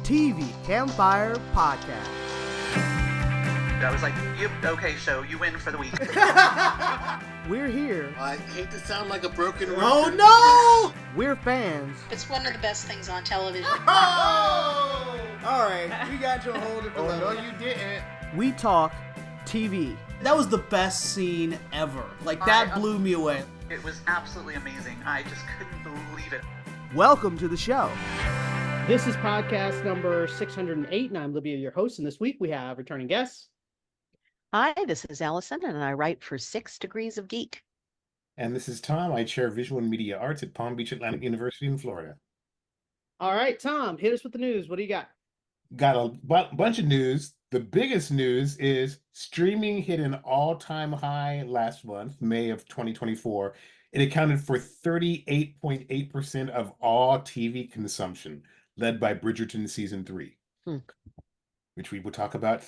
TV Campfire Podcast. I was like, okay, so you win for the week. We're here. I hate to sound like a broken record. Oh no! We're fans. It's one of the best things on television. Oh! Alright, we got you a whole different level. No, you didn't. We talk TV. That was the best scene ever. Like, that blew me away. It was absolutely amazing. I just couldn't believe it. Welcome to the show. This is podcast number 608, and I'm Libya, your host. And this week we have returning guests. Hi, this is Allison, and I write for 6 Degrees of Geek. And this is Tom. I chair Visual and Media Arts at Palm Beach Atlantic University in Florida. All right, Tom, hit us with the news. What do you got? Got a bunch of news. The biggest news is streaming hit an all-time high last month, May of 2024. It accounted for 38.8% of all TV consumption, led by Bridgerton Season 3, which we will talk about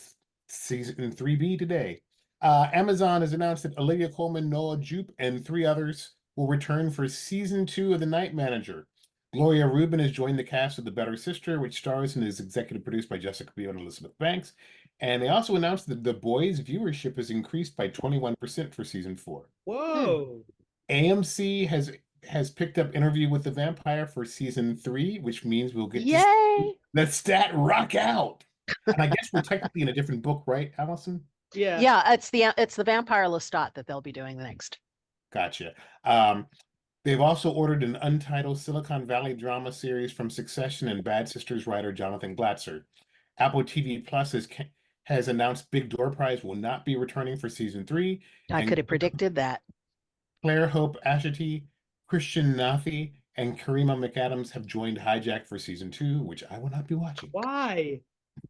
Season 3B today. Amazon has announced that Olivia Colman, Noah Jupe, and 3 others will return for Season 2 of The Night Manager. Gloria Rubin has joined the cast of The Better Sister, which stars and is executive produced by Jessica Biel and Elizabeth Banks. And they also announced that The Boys viewership has increased by 21% for Season 4. Whoa! AMC has picked up Interview with the Vampire for Season 3, which means we'll get Yay! to see that stat rock out. And I guess we're technically in a different book, right, Allison? Yeah. Yeah, it's the Vampire Lestat that they'll be doing next. Gotcha. They've also ordered an untitled Silicon Valley drama series from Succession and Bad Sisters writer Jonathan Glatzer. Apple TV Plus has announced Big Door Prize will not be returning for Season 3. I could have predicted that. Claire Hope Ashity, Christian Nathi, and Karima McAdams have joined Hijack for Season 2, which I will not be watching. Why?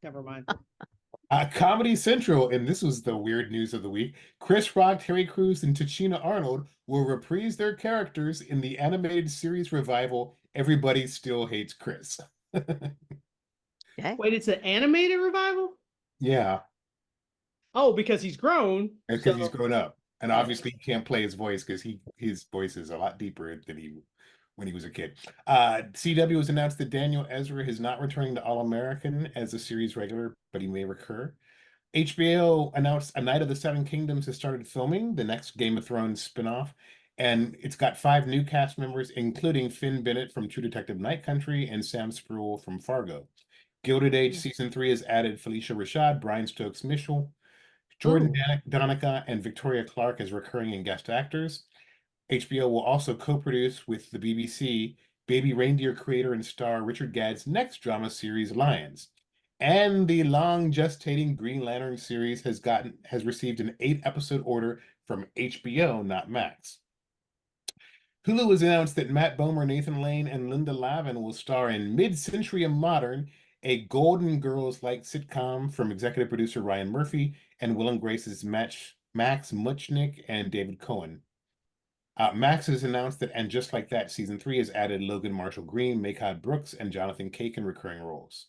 Never mind. Comedy Central, and this was the weird news of the week. Chris Rock, Terry Crews, and Tachina Arnold will reprise their characters in the animated series revival Everybody Still Hates Chris. Okay. Wait, it's an animated revival? Yeah, Oh, because he's grown. because he's grown up. And obviously he can't play his voice because his voice is a lot deeper than when he was a kid. CW has announced that Daniel Ezra is not returning to All American as a series regular, but he may recur. HBO announced A Night of the Seven Kingdoms has started filming the next Game of Thrones spinoff, and it's got 5 new cast members, including Finn Bennett from True Detective Night Country and Sam Spruill from Fargo. Gilded Age Season 3 has added Felicia Rashad, Brian Stokes Mitchell, Jordan Donica, and Victoria Clark as recurring and guest actors. HBO will also co-produce with the BBC Baby Reindeer creator and star Richard Gadd's next drama series, Lions. And the long gestating Green Lantern series has received an 8-episode order from HBO, not Max. Hulu has announced that Matt Bomer, Nathan Lane, and Linda Lavin will star in Mid-Century Modern, a Golden Girls-like sitcom from executive producer Ryan Murphy and Will and Grace's Max Muchnick and David Cohen. Max has announced that And Just Like That Season 3 has added Logan Marshall Green, Maycod Brooks, and Jonathan Cake in recurring roles.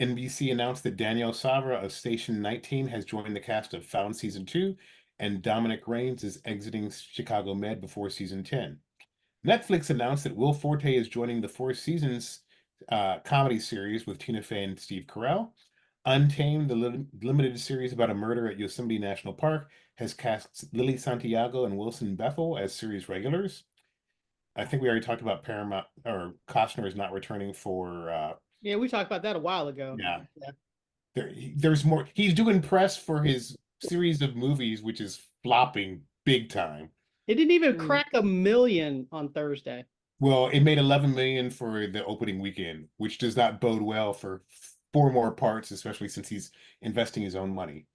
NBC announced that Danielle Savra of Station 19 has joined the cast of Found Season 2, and Dominic Raines is exiting Chicago Med before Season 10. Netflix announced that Will Forte is joining the 4 Seasons comedy series with Tina Fey and Steve Carell. Untamed, the limited series about a murder at Yosemite National Park, has cast Lily Santiago and Wilson Bethel as series regulars. I think we already talked about Paramount, or Costner is not returning for... Yeah, we talked about that a while ago. Yeah. There's more. He's doing press for his series of movies, which is flopping big time. It didn't even crack 1 million on Thursday. Well, it made 11 million for the opening weekend, which does not bode well for 4 more parts, especially since he's investing his own money.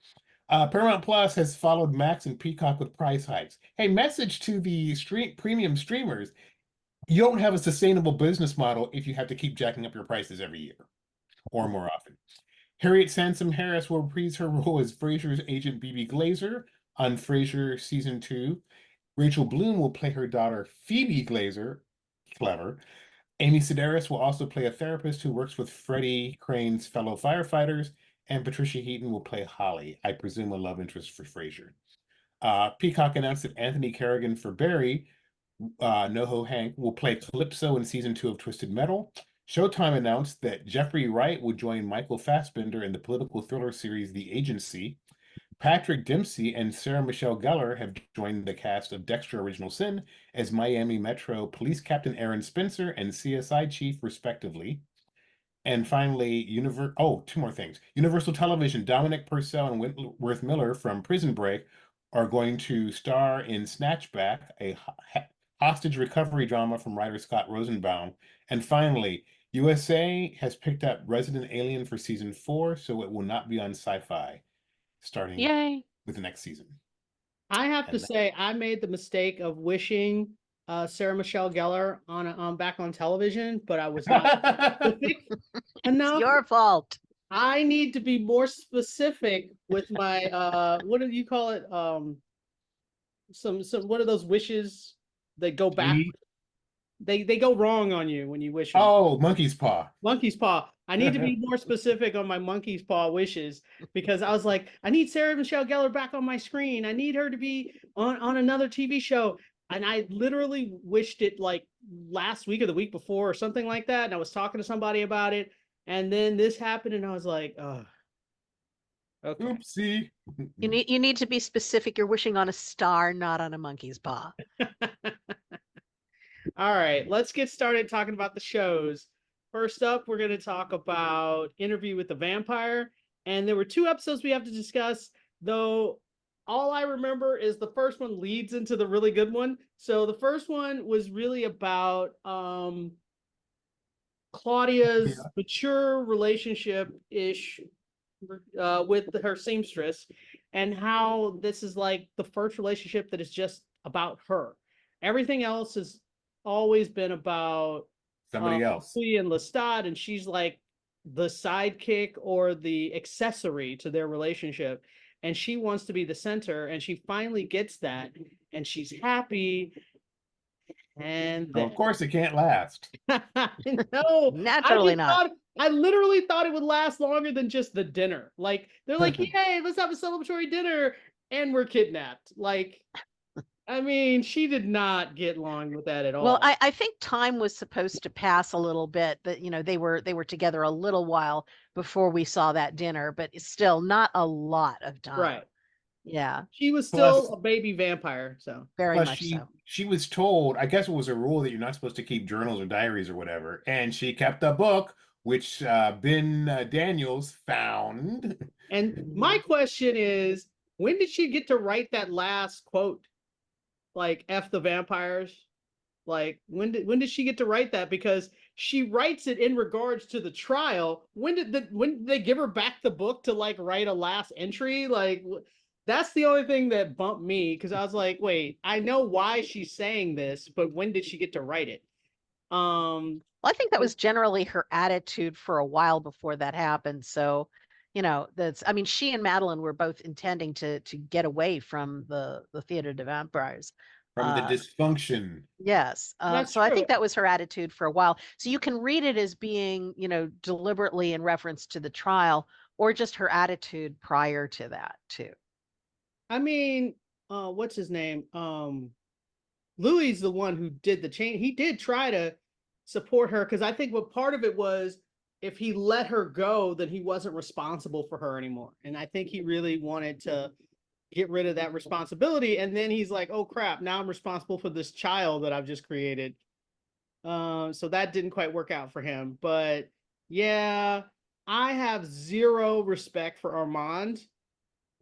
Paramount Plus has followed Max and Peacock with price hikes. Hey, message to the premium streamers: you don't have a sustainable business model if you have to keep jacking up your prices every year or more often. Harriet Sansom Harris will reprise her role as Frasier's agent BB Glazer on Frasier Season 2. Rachel Bloom will play her daughter Phoebe Glazer. Clever. Amy Sedaris will also play a therapist who works with Freddie Crane's fellow firefighters, and Patricia Heaton will play Holly, I presume a love interest for Frasier. Peacock announced that Anthony Carrigan for Barry, NoHo Hank, will play Calypso in Season 2 of Twisted Metal. Showtime announced that Jeffrey Wright would join Michael Fassbender in the political thriller series The Agency. Patrick Dempsey and Sarah Michelle Gellar have joined the cast of Dexter Original Sin as Miami Metro Police Captain Aaron Spencer and CSI Chief, respectively. And finally, two more things. Universal Television, Dominic Purcell and Wentworth Miller from Prison Break are going to star in Snatchback, a hostage recovery drama from writer Scott Rosenbaum. And finally, USA has picked up Resident Alien for season 4, so it will not be on Sci-Fi starting Yay. with the next season. I have to say, I made the mistake of wishing Sarah Michelle Gellar on back on television, but I was not specific enough. It's your fault. I need to be more specific with my what do you call it? Some what are those wishes that go back? They go wrong on you when you wish them. Oh, monkey's paw. Monkey's paw. I need to be more specific on my monkey's paw wishes, because I was like, I need Sarah Michelle Gellar back on my screen. I need her to be on another TV show. And I literally wished it like last week or the week before or something like that. And I was talking to somebody about it. And then this happened and I was like, oh, okay. Oopsie. You need to be specific. You're wishing on a star, not on a monkey's paw. All right, let's get started talking about the shows. First up, we're going to talk about Interview with the Vampire. And there were 2 episodes we have to discuss, though all I remember is the first one leads into the really good one. So the first one was really about Claudia's mature relationship-ish with her seamstress, and how this is like the first relationship that is just about her. Everything else has always been about Somebody else. And Lestat, and she's like the sidekick or the accessory to their relationship. And she wants to be the center, and she finally gets that, and she's happy. And Well, of course, it can't last. No, Naturally not. I literally thought it would last longer than just the dinner. Like, they're like, yay, let's have a celebratory dinner, and we're kidnapped. Like, I mean, she did not get along with that at all. Well, I think time was supposed to pass a little bit, that they were together a little while before we saw that dinner, but it's still not a lot of time. Right. Yeah. She was still a baby vampire, so Very Plus, much so. she was told, I guess it was a rule that you're not supposed to keep journals or diaries or whatever, and she kept a book, which Ben Daniels found. And my question is, when did she get to write that last quote? Like, F the vampires? Like, when did she get to write that? Because she writes it in regards to the trial. When did they give her back the book to like write a last entry? Like, that's the only thing that bumped me, because I was like, wait, I know why she's saying this, but when did she get to write it? Well, I think that was generally her attitude for a while before that happened. So, she and Madeline were both intending to get away from the Theater de Vampires. From the dysfunction. Yes. That's so I think true. that was her attitude for a while. So you can read it as being, deliberately in reference to the trial, or just her attitude prior to that too. I mean, what's his name? Louis is the one who did the change. He did try to support her, because I think what part of it was, if he let her go, then he wasn't responsible for her anymore. And I think he really wanted to get rid of that responsibility. And then he's like, oh crap, now I'm responsible for this child that I've just created. So that didn't quite work out for him. But yeah, I have zero respect for Armand,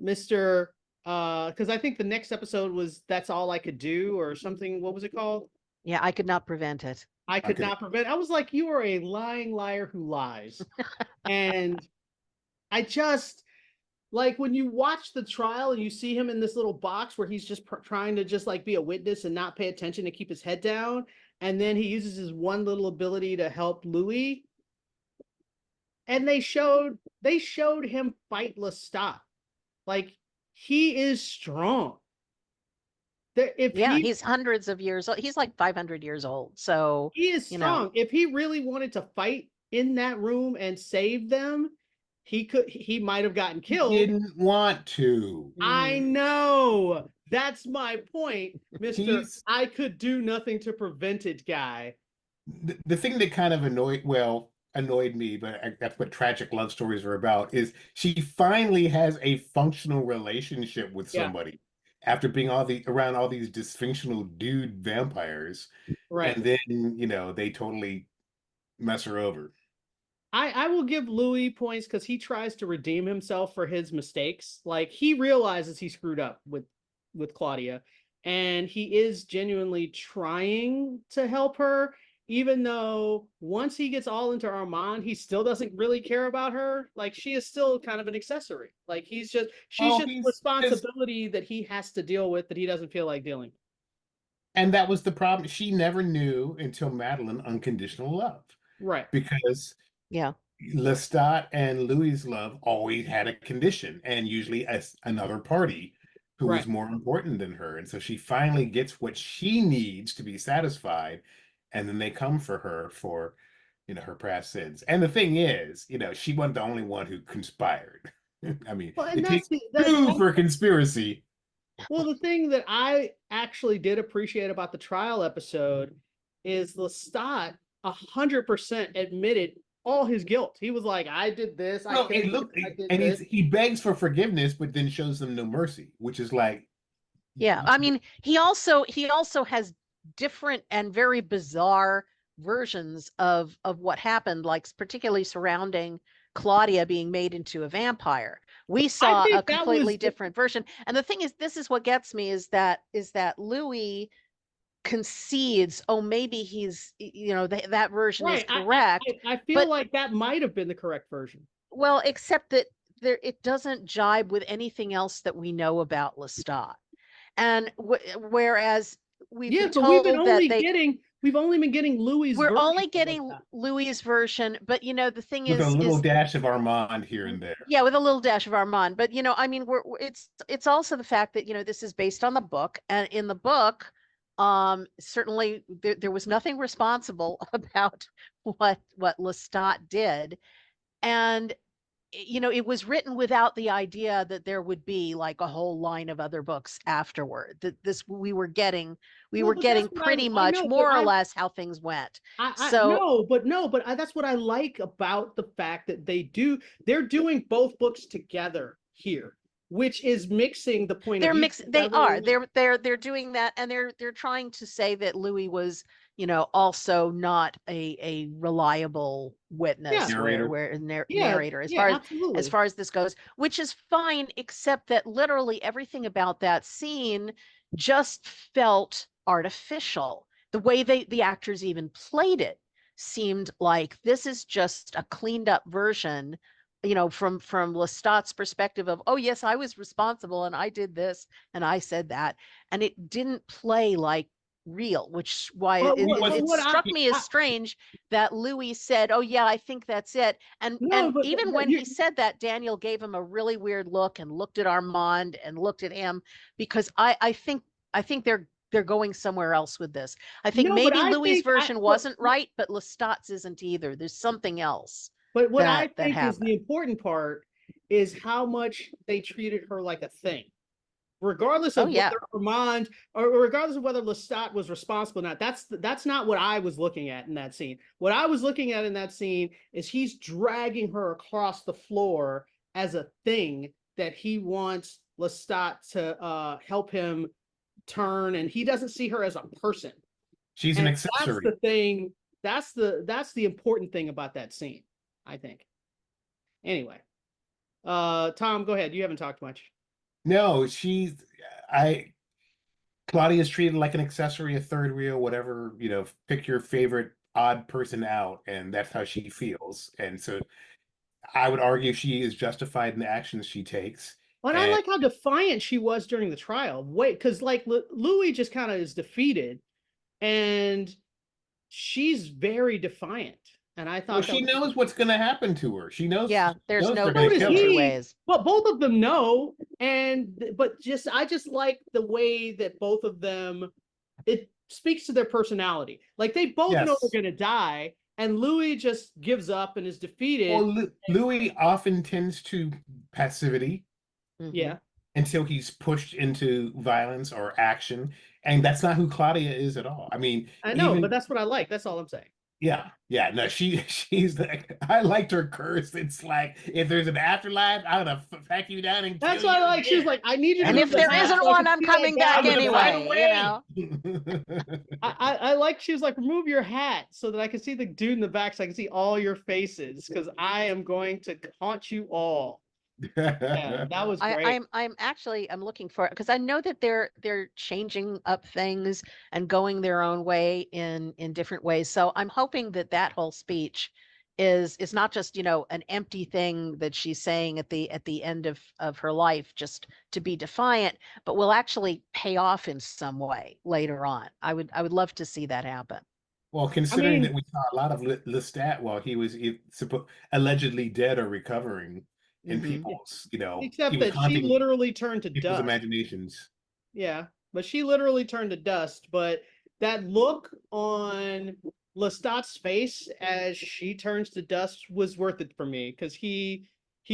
Mr. Because I think the next episode was That's All I Could Do, or something. What was it called? Yeah, I could not prevent it. I could not prevent. I was like, you are a lying liar who lies. And I just, like, when you watch the trial and you see him in this little box where he's just trying to just like be a witness and not pay attention to keep his head down, and then he uses his one little ability to help Louis, and they showed him fight Lestat. Like, he is strong. He's hundreds of years old. He's like 500 years old. So he is strong. If he really wanted to fight in that room and save them, he might have gotten killed. He didn't want to. I know. That's my point, Mr. I could do nothing to prevent it guy. the thing that kind of annoyed me, but that's what tragic love stories are about, is she finally has a functional relationship with Yeah. somebody after being around all these dysfunctional dude vampires, Right. and then they totally mess her over. I will give Louis points because he tries to redeem himself for his mistakes. Like he realizes he screwed up with Claudia, and he is genuinely trying to help her, even though once he gets all into Armand, he still doesn't really care about her. Like she is still kind of an accessory. Like she's just responsibility that he has to deal with that he doesn't feel like dealing with. And that was the problem. She never knew until Madeline unconditional love. Right. Because Yeah. Lestat and Louis' love always had a condition, and usually another party who was more important than her. And so she finally gets what she needs to be satisfied, and then they come for her for her past sins. And the thing is, she wasn't the only one who conspired. I mean, it takes two for conspiracy. Well, the thing that I actually did appreciate about the trial episode is Lestat 100% admitted all his guilt. He was like, "I did this. He begs for forgiveness, but then shows them no mercy, which is like, yeah. I mean, he also has different and very bizarre versions of what happened, like particularly surrounding Claudia being made into a vampire. We saw a completely different version. And the thing is, this is what gets me is that Louis concedes, oh, maybe he's, that version is correct. I feel like that might have been the correct version. Well, except that it doesn't jibe with anything else that we know about Lestat. And whereas we've been told we've only been getting Louis' We're only getting Louis' version, but the thing with is a little dash of Armand here and there. Yeah, with a little dash of Armand. But I mean, it's also the fact that this is based on the book, and in the book, certainly there was nothing responsible about what Lestat did, and it was written without the idea that there would be like a whole line of other books afterward. That we were getting pretty much more or less how things went. That's what I like about the fact that they're doing both books together here, which is mixing the point of view. They're doing that, and they're trying to say that Louis was also not a reliable witness, narrator as far as this goes, which is fine, except that literally everything about that scene just felt artificial. The way the actors even played it seemed like this is just a cleaned up version, from Lestat's perspective of, oh yes, I was responsible and I did this and I said that, and it didn't play like real, which why it struck me as strange that Louis said, oh yeah, I think that's it, and even when he said that, Daniel gave him a really weird look and looked at Armand and looked at him, because I think they're going somewhere else with this. I think maybe Louis' version wasn't right, but Lestat's isn't either. There's something else. But what I think is the important part is how much they treated her like a thing. Regardless of whether Armand or regardless of whether Lestat was responsible or not, that's not what I was looking at in that scene. What I was looking at in that scene is he's dragging her across the floor as a thing that he wants Lestat to help him turn, and he doesn't see her as a person. She's an accessory. That's the thing. That's the important thing about that scene, I think. Anyway, Tom, go ahead. You haven't talked much. No, Claudia's treated like an accessory, a third wheel, whatever, pick your favorite odd person out, and that's how she feels. And so I would argue she is justified in the actions she takes. And I like how defiant she was during the trial. Because like Louis just kind of is defeated, and she's very defiant. And I thought she knows what's going to happen to her. She knows. Yeah, there's no two ways. Well, both of them know, but I just like the way that both of them. It speaks to their personality. Like they both know they're going to die, and Louis just gives up and is defeated. Well, Louis often tends to passivity. Yeah. Until he's pushed into violence or action, and that's not who Claudia is at all. I mean, I know, but that's what I like. That's all I'm saying. Yeah. No, she's like, I liked her curse. It's like, if there's an afterlife, I'm gonna pack you down and That's kill what I you like. She was again. like, I need you to And move if the there hat isn't so I one, can I'm see that coming guy back I'm with the gonna find hat." a anyway, way. I like she was like, remove your hat so that I can see the dude in the back, so I can see all your faces, because I am going to haunt you all. Yeah, that was great. I'm looking for, because I know that they're changing up things and going their own way in different ways. So I'm hoping that that whole speech is not just, an empty thing that she's saying at the end of her life just to be defiant, but will actually pay off in some way later on. I would love to see that happen. Well, I considering that mean, we saw a lot of Lestat while he was allegedly dead or recovering in Hmm. people's, he except was that she haunting literally turned to people's dust. imaginations. Yeah, but she literally turned to dust. But that look on Lestat's face as she turns to dust was worth it for me, because he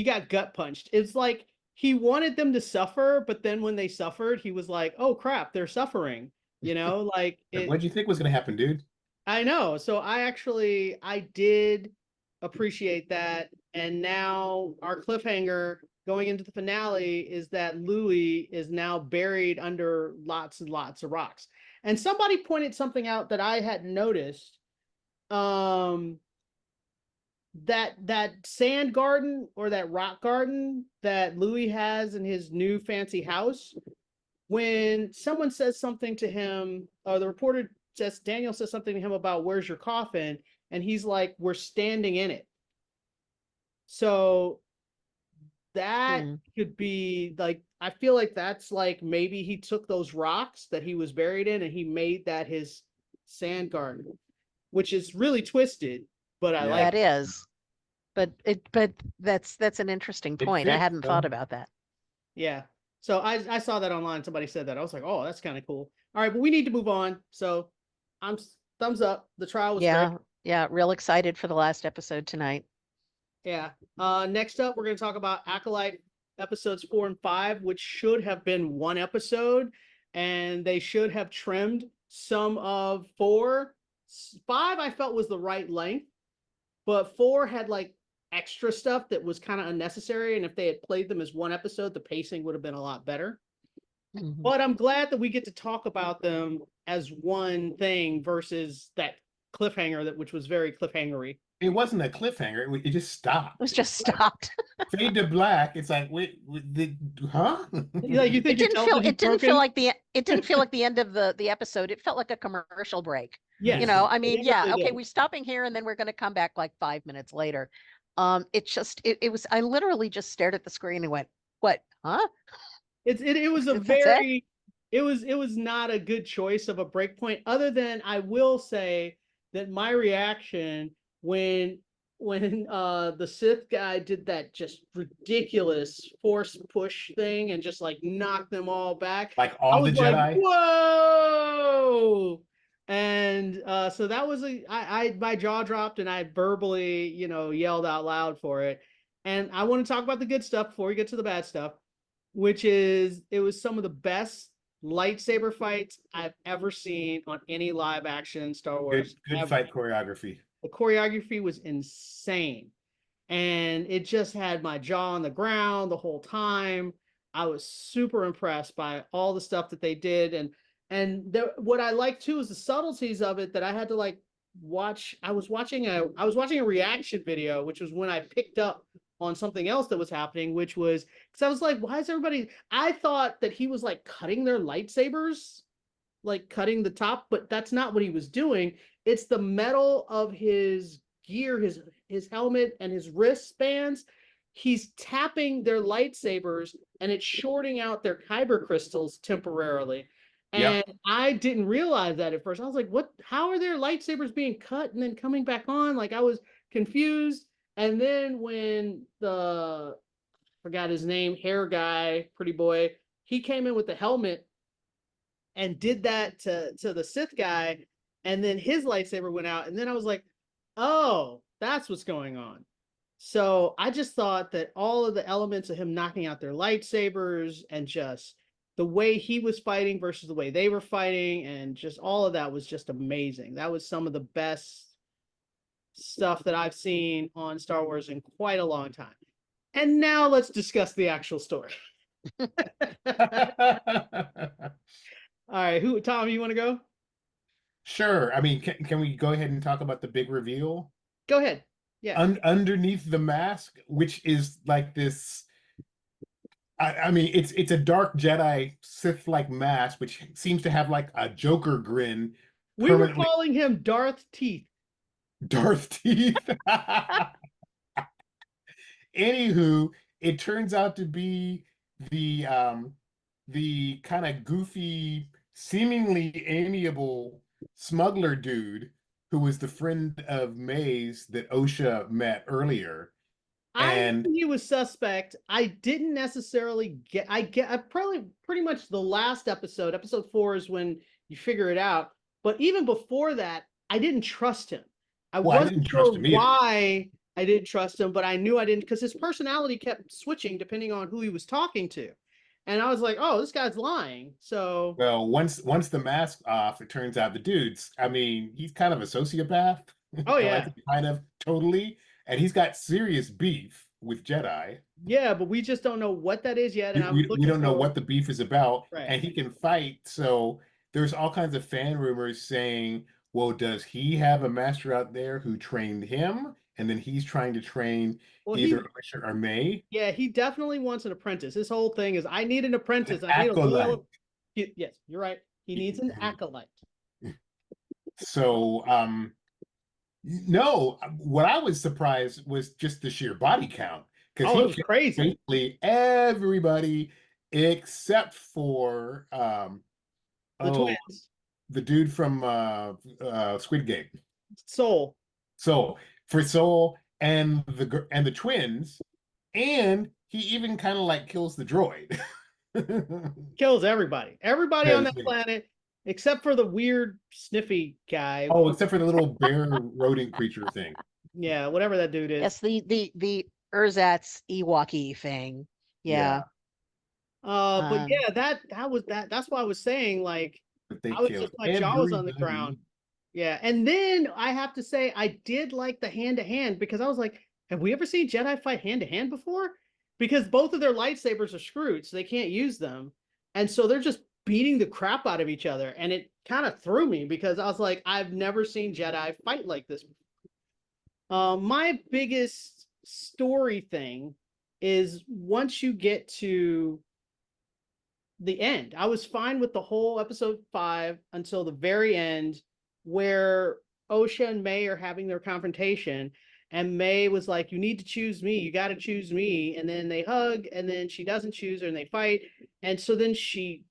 got gut punched. It's like he wanted them to suffer, but then when they suffered, he was like, "Oh crap, they're suffering." Like What it. do you think was going to happen, dude? I know. So I did appreciate that. And now our cliffhanger going into the finale is that Louis is now buried under lots and lots of rocks. And somebody pointed something out that I hadn't noticed. Um, that sand garden or that rock garden that Louis has in his new fancy house, when someone says something to him, or the reporter says, Daniel says something to him about where's your coffin, and he's like, we're standing in it. So that Hmm. could be like, I feel like that's like maybe he took those rocks that he was buried in and he made that his sand garden, which is really twisted, but I Yeah. like That is, but that's an interesting It point. I fits, hadn't thought though. about that. Yeah. So I saw that online. Somebody said that. I was like, oh, that's kind of cool. All right, but we need to move on. So I'm thumbs up. The trial was great. Yeah, real excited for the last episode tonight. Yeah. Next up, we're going to talk about Acolyte episodes 4 and 5, which should have been one episode, and they should have trimmed some of 4. 5 I felt was the right length, but 4 had like extra stuff that was kind of unnecessary, and if they had played them as one episode, the pacing would have been a lot better. Mhm. But I'm glad that we get to talk about them as one thing versus that cliffhanger which was very cliffhangery. It wasn't a cliffhanger. It just stopped. It was just stopped. Fade to black. It's like, wait, huh? Like, you think It your didn't television's feel broken? like it didn't feel like the end of the episode. It felt like a commercial break. Yes. I mean, It yeah, really okay, did. we're stopping here and then we're going to come back like 5 minutes later. It was, I literally just stared at the screen and went, what? Huh? It was a That's it? very it was not a good choice of a break point, other than I will say that my reaction when the Sith guy did that just ridiculous force push thing and just like knocked them all back. Like I all the was like, Jedi. whoa. And so that was my jaw dropped and I verbally, yelled out loud for it. And I want to talk about the good stuff before we get to the bad stuff, which is it was some of the best lightsaber fights I've ever seen on any live action Star Wars. Good ever. fight choreography. The choreography was insane. And it just had my jaw on the ground the whole time. I was super impressed by all the stuff that they did. And what I like too is the subtleties of it that I had to like watch. I was watching a reaction video, which was when I picked up on something else that was happening, which was because I was like, why is everybody? I thought that he was like cutting their lightsabers, like cutting the top, but that's not what he was doing. It's the metal of his gear, his helmet and his wristbands. He's tapping their lightsabers and it's shorting out their kyber crystals temporarily. And Yep. I didn't realize that at first. I was like, what? How are their lightsabers being cut and then coming back on? Like, I was confused. And then when forgot his name, hair guy, pretty boy, he came in with the helmet and did that to the Sith guy, and then his lightsaber went out, and then I was like, oh, that's what's going on. So I just thought that all of the elements of him knocking out their lightsabers and just the way he was fighting versus the way they were fighting and just all of that was just amazing. That was some of the best stuff that I've seen on Star Wars in quite a long time. And now let's discuss the actual story. All right, Tom, you want to go? Sure. I mean, can we go ahead and talk about the big reveal? Go ahead. Yeah. Underneath the mask, which is like this. I mean, it's a dark Jedi Sith-like mask, which seems to have like a Joker grin. We were calling him Darth Teeth. Darth Teeth. Anywho, it turns out to be the kind of goofy, seemingly amiable smuggler dude who was the friend of May's that Osha met earlier. I knew he was suspect. I didn't necessarily I probably pretty much the last episode 4 is when you figure it out. But even before that, I didn't trust him. I wasn't sure why I didn't trust him, but I knew I didn't, because his personality kept switching depending on who he was talking to. And I was like, oh, this guy's lying. So well, once the mask's off, it turns out the dude's, I mean, he's kind of a sociopath. Oh yeah. Kind of totally. And he's got serious beef with Jedi. Yeah, but we just don't know what that is yet. And we don't know what the beef is about. Right. And he can fight. So there's all kinds of fan rumors saying, well, does he have a master out there who trained him? And then he's trying to train either Osha or May. Yeah, he definitely wants an apprentice. His whole thing is, I need an apprentice. I need a loyal... Yes, you're right. He needs an acolyte. So, no, what I was surprised was just the sheer body count. Because it was crazy. Basically everybody except for the twins. The dude from Squid Game. Soul. For Soul and the twins, and he even kind of like kills the droid. Kills everybody. Everybody on that planet. Except for the weird sniffy guy. Oh, except for the little bear rodent creature thing. Yeah, whatever that dude is. Yes, the Ersatz Ewok-y thing. Yeah. But yeah, that's why I was saying, like, I was just, my jaw was on the ground. Yeah, and then I have to say I did like the hand-to-hand, because I was like, have we ever seen Jedi fight hand-to-hand before? Because both of their lightsabers are screwed, so they can't use them. And so they're just beating the crap out of each other, and it kind of threw me, because I was like, I've never seen Jedi fight like this before. My biggest story thing is once you get to the end, I was fine with the whole episode 5 until the very end, where Osha and May are having their confrontation, and May was like, you need to choose me, you got to choose me, and then they hug, and then she doesn't choose her and they fight, and so then she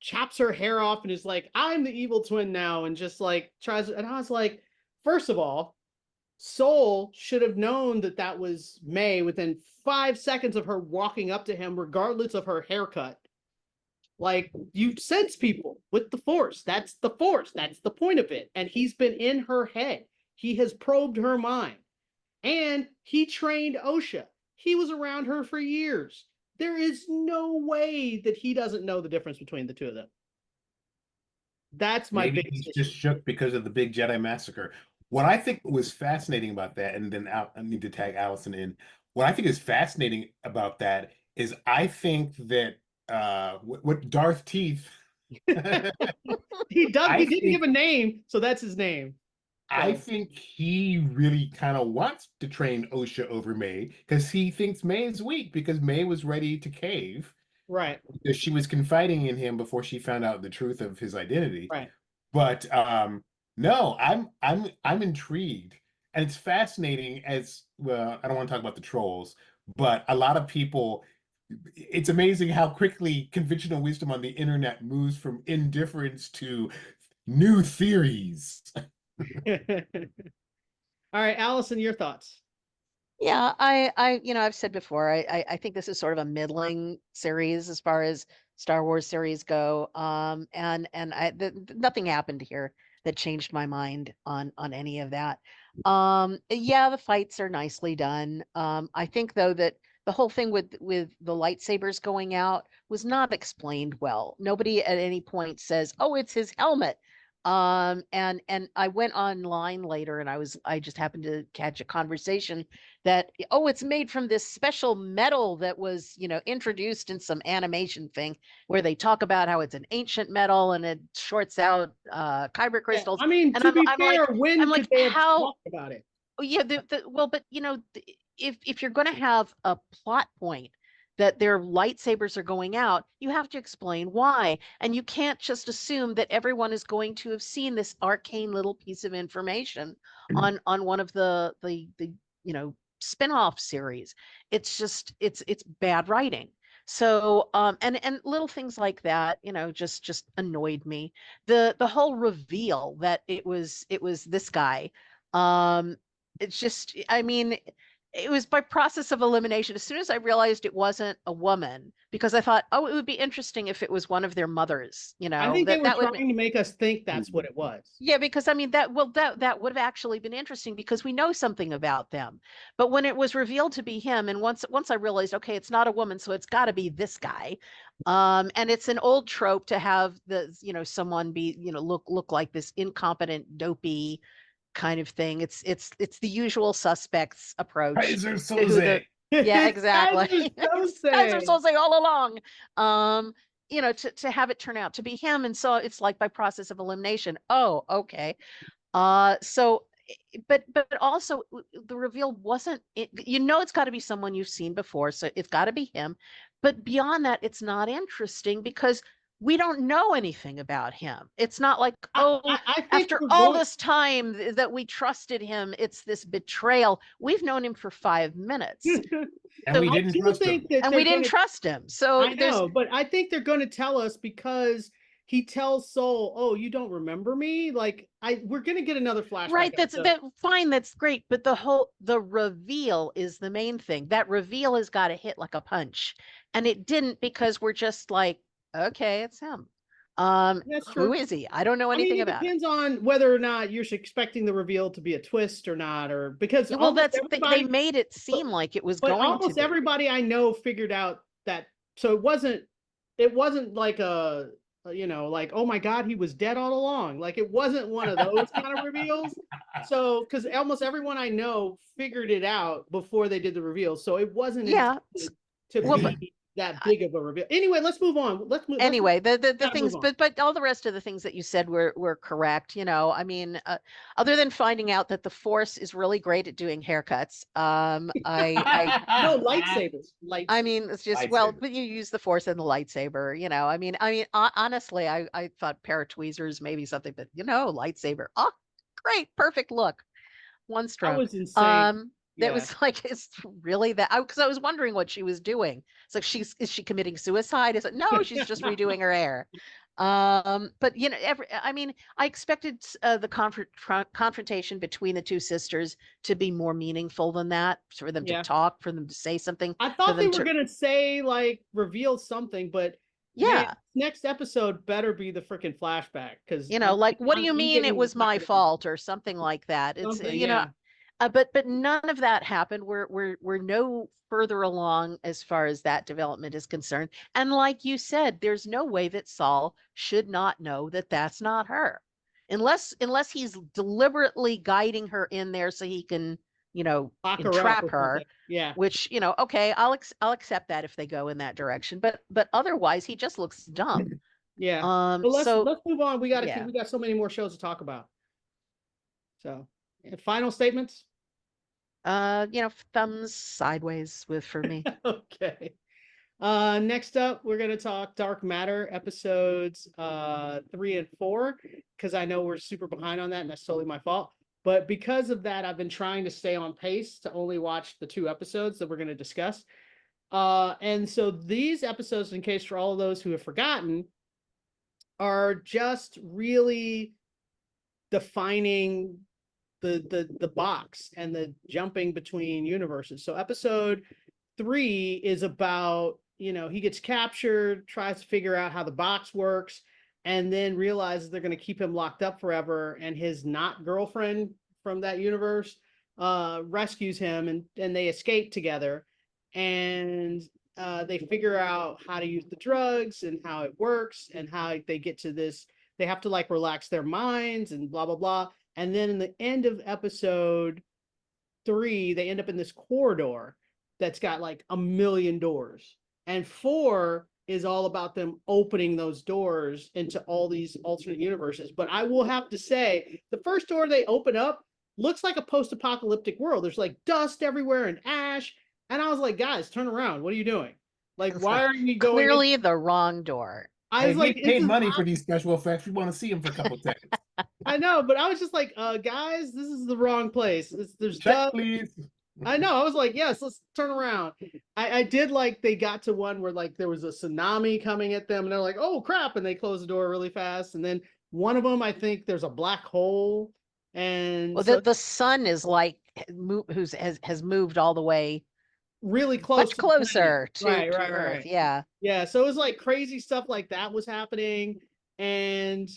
chops her hair off and is like, I'm the evil twin now, and just like tries, and I was like, first of all, Soul should have known that that was May within 5 seconds of her walking up to him, regardless of her haircut. Like, you sense people with the Force. That's the Force. That's the point of it. And he's been in her head. He has probed her mind. And he trained Osha. He was around her for years. There is no way that he doesn't know the difference between the two of them. That's my biggest issue. He's just shook because of the big Jedi massacre. What I think was fascinating about that, and then I need to tag Allison in. What I think is fascinating about that is I think that what Darth Teeth he didn't give a name, so that's his name. I think he really kind of wants to train Osha over May, because he thinks May is weak, because May was ready to cave, right? Because she was confiding in him before she found out the truth of his identity, right? But no, I'm intrigued, and it's fascinating. As well, I don't want to talk about the trolls, but a lot of people. It's amazing how quickly conventional wisdom on the internet moves from indifference to new theories. All right, Allison, your thoughts? Yeah, I've said before, I think this is sort of a middling series as far as Star Wars series go. And nothing happened here that changed my mind on any of that. Yeah, the fights are nicely done. I think though that the whole thing with the lightsabers going out was not explained well. Nobody at any point says, "Oh, it's his helmet." And I went online later and I just happened to catch a conversation that, oh, it's made from this special metal that was, introduced in some animation thing where they talk about how it's an ancient metal and it shorts out kyber Yeah, crystals. I mean, And to be I'm fair, like, when I'm could like, they have how? talked about it? Oh, yeah, well, but if you're going to have a plot point that their lightsabers are going out, you have to explain why, and you can't just assume that everyone is going to have seen this arcane little piece of information on one of the spin-off series. It's just it's bad writing. So and little things like that, just annoyed me. The whole reveal that it was this guy. It's just, I mean, it was by process of elimination. As soon as I realized it wasn't a woman, because I thought, oh, it would be interesting if it was one of their mothers, I think they were that would trying to make us think that's what it was. yeah, because I mean that would have actually been interesting because we know something about them. But when it was revealed to be him, and once I realized, okay, it's not a woman, so it's got to be this guy. And it's an old trope to have someone be, look like this incompetent, dopey kind of thing. It's the usual suspects approach. Kaiser to Soze. yeah, exactly. Kaiser Kaiser Soze all along. To have it turn out to be him, and so it's like by process of elimination. Oh, okay. So, but also the reveal wasn't. It's got to be someone you've seen before, so it's got to be him. But beyond that, it's not interesting because we don't know anything about him. It's not like, oh, I think after we're all going- this time that we trusted him, it's this betrayal. We've known him for 5 minutes. And we I didn't do trust him. think that And they're we didn't gonna- trust him. So I know, but I think they're going to tell us because he tells Soul, "Oh, you don't remember me?" Like we're going to get another flashback. right, episode. that fine, that's great, but the reveal is the main thing. That reveal has got to hit like a punch, and it didn't because we're just like, okay, it's him. That's Who true. is he? I don't know I mean, anything it about it. depends on whether or not you're expecting the reveal to be a twist or not, or because Well, almost they everybody, made it seem like it was but going to almost be. everybody I know figured out that. So it wasn't like like, oh my God, he was dead all along. Like it wasn't one of those kind of reveals. So because almost everyone I know figured it out before they did the reveal, so it wasn't Yeah. intended to Well, be that big of a reveal. Anyway, let's move on. Anyway, the gotta things, move on. but all the rest of the things that you said were correct. I mean, other than finding out that the Force is really great at doing haircuts, No lightsabers. I mean, it's just well, Lightsaber. but you use the Force and the lightsaber. I mean, honestly, I thought pair of tweezers, maybe something, but lightsaber. Oh, great, perfect look, one That stroke. was insane. That Yeah. was like, it's really that, because I was wondering what she was doing. It's like, is she committing suicide? Is it? No, she's just redoing her hair. But I mean, I expected the confrontation between the two sisters to be more meaningful than that, for them Yeah. to talk, for them to say something. I for thought they them were to- gonna say like reveal something, but Yeah. man, next episode better be the freaking flashback because like, what do you I'm mean it getting was my tired of fault or something like that? It's something, yeah. But none of that happened. We're no further along as far as that development is concerned. And like you said, there's no way that Saul should not know that that's not her, unless he's deliberately guiding her in there so he can Lock her up entrap or her. something. Yeah. Which okay, I'll accept that if they go in that direction. But otherwise, he just looks dumb. Yeah. So let's move on. We got so many more shows to talk about. So, final statements. Thumbs sideways for me. Okay. Next up, we're going to talk Dark Matter episodes 3 and 4 because I know we're super behind on that, and that's totally my fault. But because of that, I've been trying to stay on pace to only watch the 2 episodes that we're going to discuss. And so these episodes, in case for all of those who have forgotten, are just really defining the box and the jumping between universes. So episode 3 is about, he gets captured, tries to figure out how the box works, and then realizes they're going to keep him locked up forever. And his not girlfriend from that universe rescues him, and they escape together. And they figure out how to use the drugs and how it works and how they get to this they have to like relax their minds and blah blah blah. And then in the end of episode 3, they end up in this corridor that's got like a million doors. And 4 is all about them opening those doors into all these alternate universes. But I will have to say, the first door they open up looks like a post-apocalyptic world. There's like dust everywhere and ash. And I was like, guys, turn around. What are you doing? Like, It's why like, are you going? Clearly the wrong door. I Hey, was like, we paid this is money for these special effects. We want to see them for a couple seconds. I know, but I was just like, guys, this is the wrong place. There's Check, dust. please. I know. I was like, yes, let's turn around. I did like they got to one where like there was a tsunami coming at them, and they're like, oh crap, and they closed the door really fast. And then one of them, I think there's a black hole, and Well, so the sun is like has moved all the way really close, much to the planet. closer to, Right, to right, Earth. right. Yeah. Yeah, so it was like crazy stuff like that was happening, and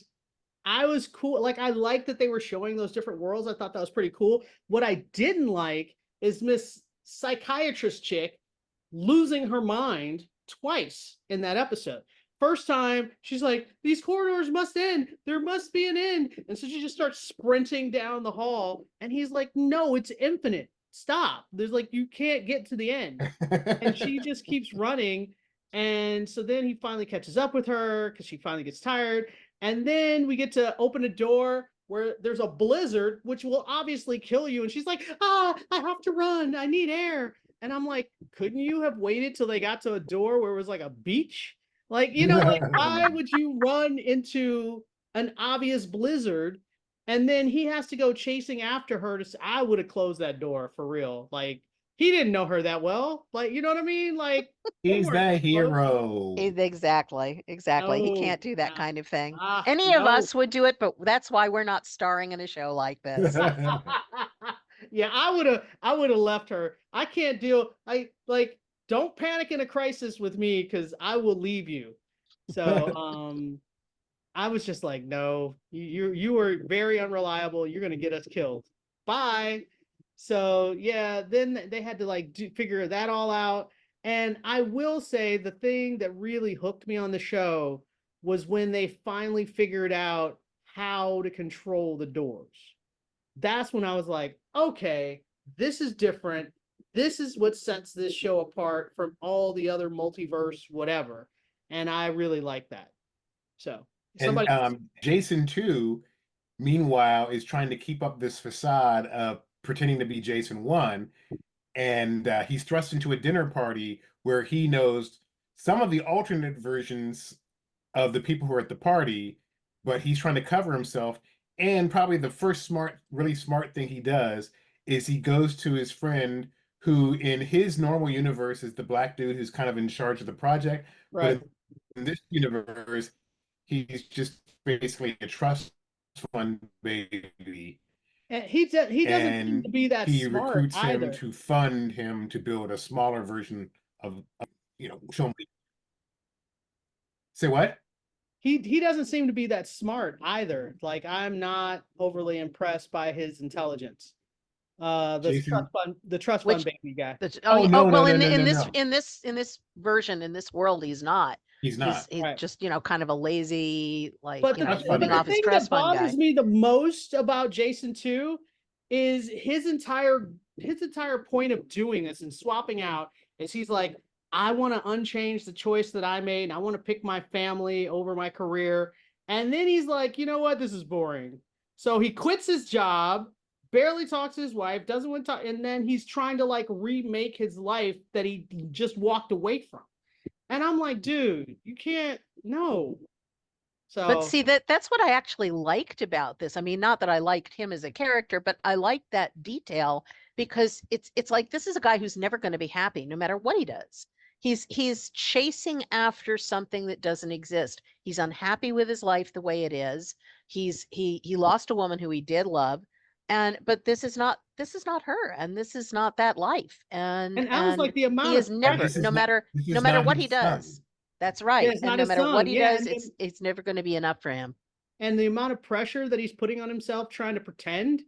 I was cool. Like, I liked that they were showing those different worlds. I thought that was pretty cool. What I didn't like is Miss Psychiatrist chick losing her mind twice in that episode. First time, she's like, these corridors must end. There must be an end. And so she just starts sprinting down the hall. And he's like, no, it's infinite. Stop. There's like, you can't get to the end. And she just keeps running. And so then he finally catches up with her because she finally gets tired. And then we get to open a door where there's a blizzard, which will obviously kill you. And she's like, I have to run. I need air. And I'm like, couldn't you have waited till they got to a door where it was like a beach? Like, you know, like, why would you run into an obvious blizzard? And then he has to go chasing after her. I would have closed that door for real. Like, he didn't know her that well. Like, you know what I mean? Like, He's the hero. Exactly. He No, can't do that no. kind of thing. Ah, Any of no. us would do it, but that's why we're not starring in a show like this. Yeah, I would have left her. I can't deal. Don't panic in a crisis with me because I will leave you. So I was just like, no, you were very unreliable. You're gonna get us killed. Bye. So yeah, then they had to like figure that all out. And I will say the thing that really hooked me on the show was when they finally figured out how to control the doors. That's when I was like, okay, this is different. This is what sets this show apart from all the other multiverse, whatever. And I really like that. So somebody, And Jason too, meanwhile, is trying to keep up this facade of pretending to be Jason 1. And he's thrust into a dinner party where he knows some of the alternate versions of the people who are at the party, but he's trying to cover himself. And probably the first really smart thing he does is he goes to his friend who in his normal universe is the black dude who's kind of in charge of the project. right. But in this universe, he's just basically a trust fund baby. And he doesn't seem to be that he smart recruits either. him to fund him to build a smaller version of show me. Say what? He doesn't seem to be that smart either. Like, I'm not overly impressed by his intelligence. Jason- The trust fund baby guy. In this version, in this world, he's not. He's not. He's Right. just kind of a lazy, like, But living off his thing that trust fund guy. bothers me the most about Jason 2 is his entire point of doing this and swapping out is he's like, I want to unchange the choice that I made. And I want to pick my family over my career. And then he's like, you know what? This is boring. So he quits his job, barely talks to his wife, doesn't want to talk. And then he's trying to like remake his life that he just walked away from. And I'm like, dude, you can't, no. So, But see, that's what I actually liked about this. I mean, not that I liked him as a character, but I liked that detail because it's like this is a guy who's never going to be happy no matter what he does. He's chasing after something that doesn't exist. He's unhappy with his life the way it is. He lost a woman who he did love, but this is not her, and this is not that life. And I was like, the amount he is of never, pressure- no matter what he does. That's right. Yeah, it's and not no his matter what son. he Yeah, does, and- it's never going to be enough for him. And the amount of pressure that he's putting on himself trying to pretend,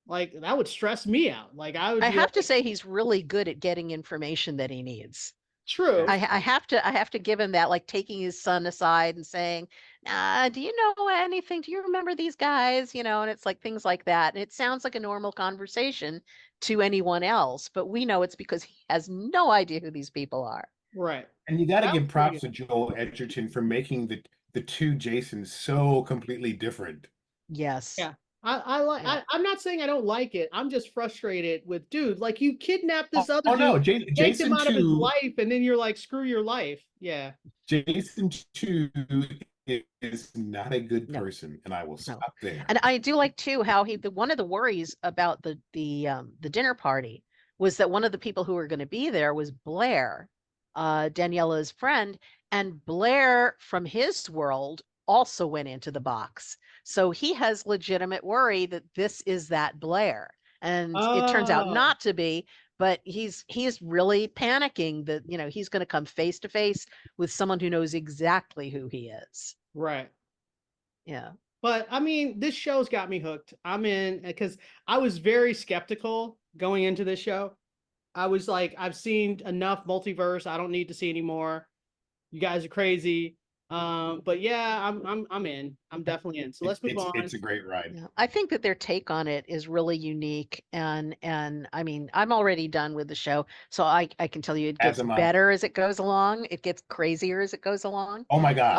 like, that would stress me out. Like, I would I be have like, to say he's really good at getting information that he needs. True. I have to give him that, like taking his son aside and saying, do you know anything? Do you remember these guys? And it's like things like that. And it sounds like a normal conversation to anyone else, but we know it's because he has no idea who these people are. Right. And you got to That give was pretty props to Joel Edgerton for making the two Jasons so completely different. Yes. Yeah. I'm not saying I don't like it. I'm just frustrated with, dude, like you kidnapped this other dude, no, yanked him Jason out of his 2, life, and then you're like, screw your life. Yeah. Jason 2 is not a good No. person, and I will stop there. And I do like too how one of the worries about the dinner party was that one of the people who were going to be there was Blair, Daniela's friend, and Blair from his world also went into the box. So he has legitimate worry that this is that Blair. And it turns out Oh. not to be, but he's really panicking that, he's going to come face to face with someone who knows exactly who he is. Right. Yeah. But I mean, this show's got me hooked. I'm in because I was very skeptical going into this show. I was like, I've seen enough multiverse. I don't need to see any more. You guys are crazy. But yeah, I'm in. I'm definitely in. So let's move on. It's a great ride. Yeah. I think that their take on it is really unique, and I mean, I'm already done with the show, so I can tell you it As gets am I. better as it goes along. It gets crazier as it goes along. Oh my gosh.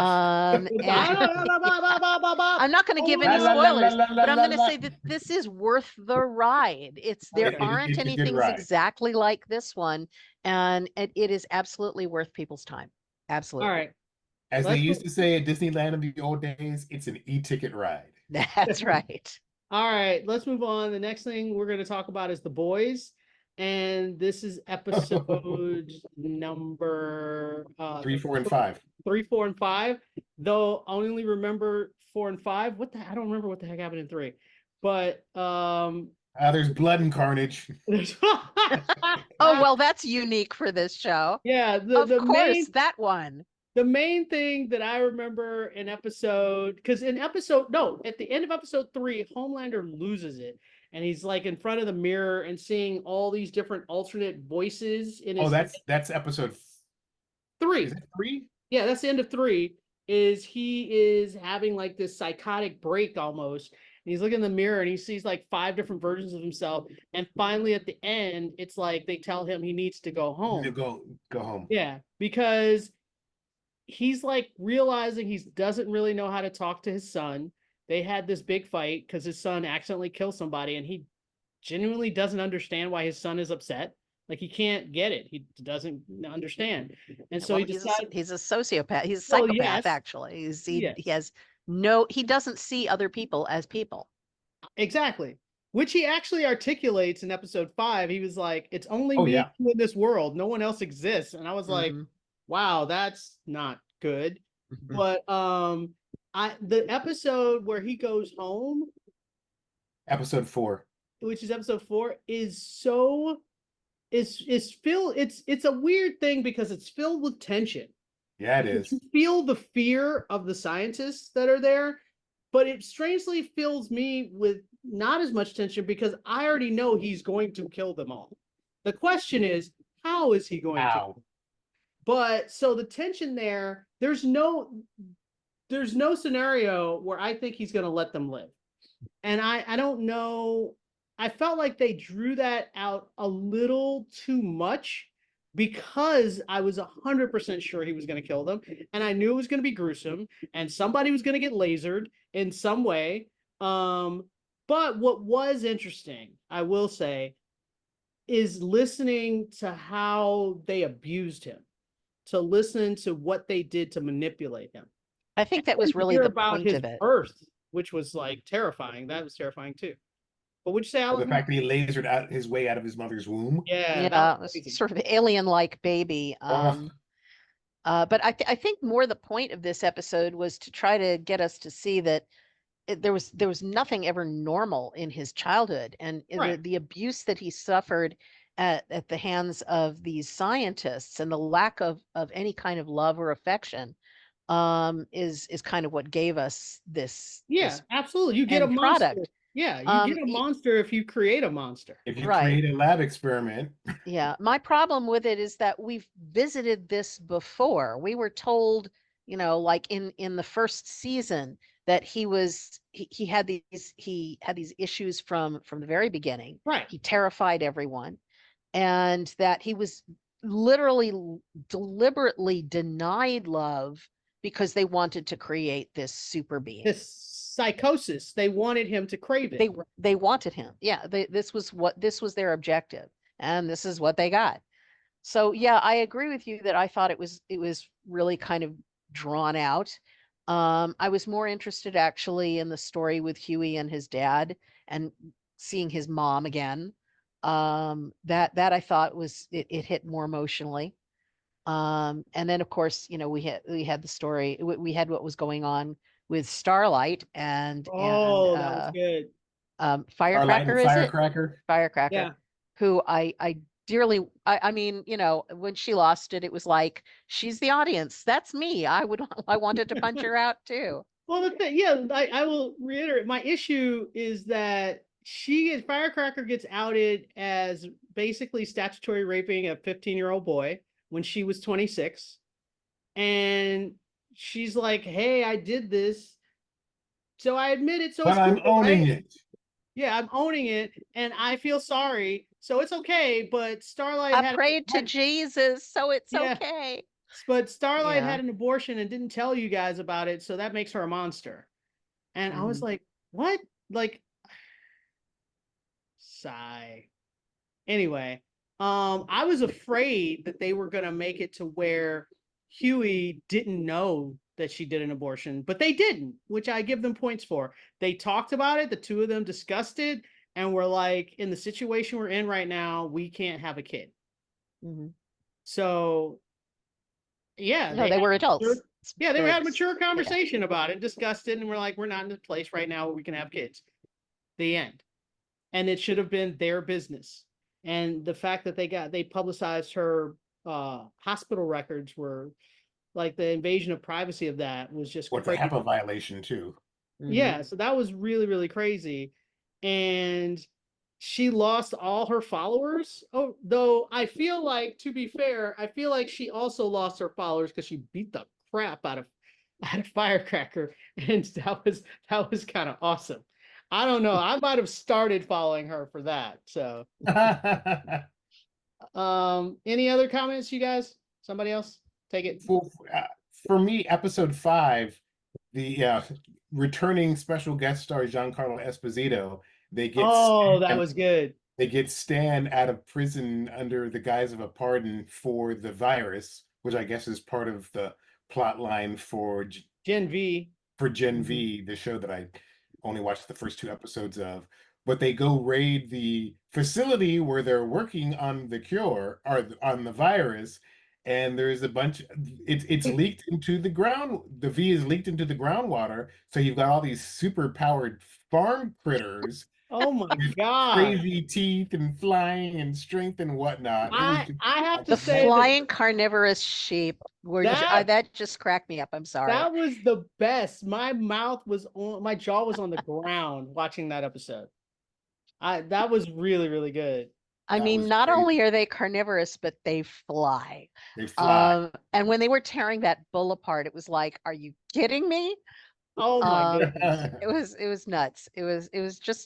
And I'm not going to give any La, la, la, spoilers, la, la, but I'm la, going to la. say that this is worth the ride. There aren't it's a any good things ride. exactly like this one, and it is absolutely worth people's time. Absolutely. All right. As they used to say at Disneyland in the old days, it's an e-ticket ride. That's right. All right, let's move on. The next thing we're going to talk about is The Boys. And this is episode number 3, 4, and 5. 3, 4, and 5. Though I only remember 4 and 5. I don't remember what the heck happened in 3. But there's blood and carnage. Oh, well, that's unique for this show. Yeah, of course, that one. The main thing that I remember in at the end of episode 3, Homelander loses it. And he's like in front of the mirror and seeing all these different alternate voices in his that's episode 3. Is it 3? Yeah, that's the end of 3. He is having like this psychotic break almost. And he's looking in the mirror and he sees like 5 different versions of himself. And finally at the end, it's like they tell him he needs to go home. Go home. Yeah, because he's like realizing he doesn't really know how to talk to his son. They had this big fight because his son accidentally killed somebody, and he genuinely doesn't understand why his son is upset. Like he can't get it. He doesn't understand. And so he decides he's a sociopath. He's a psychopath, actually. He doesn't see other people as people. Exactly. Which he actually articulates in episode 5. He was like, it's only me in this world. No one else exists. And I was like, wow, that's not good. But the episode where he goes home, episode 4, which is episode 4, is so is filled. It's a weird thing because it's filled with tension. Yeah, it is. You feel the fear of the scientists that are there, but it strangely fills me with not as much tension because I already know he's going to kill them all. The question is, how is he going to? But so the tension there's no scenario where I think he's going to let them live. And I don't know. I felt like they drew that out a little too much because I was 100% sure he was going to kill them. And I knew it was going to be gruesome and somebody was going to get lasered in some way. But what was interesting, I will say, is listening to how they abused him, to listen to what they did to manipulate him. I think that was really the about point his of it. birth, which was like terrifying. That was terrifying too. But would you say, Alan? The fact that he lasered out his way out of his mother's womb. Yeah, sort of alien-like baby. But I think more the point of this episode was to try to get us to see that there was nothing ever normal in his childhood, and the abuse that he suffered at the hands of these scientists and the lack of any kind of love or affection is kind of what gave us this. Yeah, this absolutely. You get a product. Yeah, you get a monster if you create a monster. If you Right. create a lab experiment, Yeah, my problem with it is that we've visited this before. We were told, like in the first season that he had these issues from the very beginning. Right. He terrified everyone, and that he was literally deliberately denied love because they wanted to create this super being. This psychosis, they wanted him to crave it. They wanted him. Yeah, this was their objective, and this is what they got. So yeah, I agree with you that I thought it was really kind of drawn out. I was more interested actually in the story with Huey and his dad and seeing his mom again. That I thought it hit more emotionally. And then of course, we had the story. We had what was going on with Starlight and that was good. Firecracker, is it? Firecracker. Firecracker, Yeah. who I dearly, I mean, when she lost it, it was like, she's the audience. That's me. I wanted to punch her out too. Well, the thing, I will reiterate. My issue is that Firecracker gets outed as basically statutory raping a 15-year-old boy when she was 26, and she's like, "Hey, I did this, so I admit it. So But I'm owning it. Yeah, I'm owning it, and I feel sorry, so it's okay." But Starlight I prayed to Jesus, so it's okay. But Starlight had an abortion and didn't tell you guys about it, so that makes her a monster. And I was like, what? Like, sigh. Anyway, I was afraid that they were gonna make it to where Huey didn't know that she did an abortion, but they didn't, which I give them points for. They talked about it, the two of them discussed it, and were like, in the situation we're in right now, we can't have a kid. So yeah, no, they were adults. They had a mature conversation about it, discussed it, and we're like, we're not in a place right now where we can have kids. The end. And it should have been their business. And the fact that they publicized her hospital records were like, the invasion of privacy of that was just What's a HIPAA violation too. Yeah, so that was really, really crazy. And she lost all her followers. Oh, though I feel like, to be fair, I feel like she also lost her followers because she beat the crap out of Firecracker, and that was kind of awesome. I don't know. I might have started following her for that. So, any other comments, you guys? Somebody else take it. For me, episode 5, the returning special guest star Giancarlo Esposito. They get that was good. They get Stan out of prison under the guise of a pardon for the virus, which I guess is part of the plot line for Gen V. For Gen V, the show that I only watched the first 2 episodes of. But they go raid the facility where they're working on the cure or on the virus, and there's a bunch. It's leaked into the ground. The V is leaked into the groundwater, so you've got all these super powered farm critters. Oh my god! Crazy teeth and flying and strength and whatnot. I have to say, the flying carnivorous sheep were that just cracked me up. I'm sorry. That was the best. My jaw was on the ground watching that episode. That was really, really good. I mean, not only are they carnivorous, but they fly. They fly. And when they were tearing that bull apart, it was like, are you kidding me? Oh my goodness. It was nuts. It was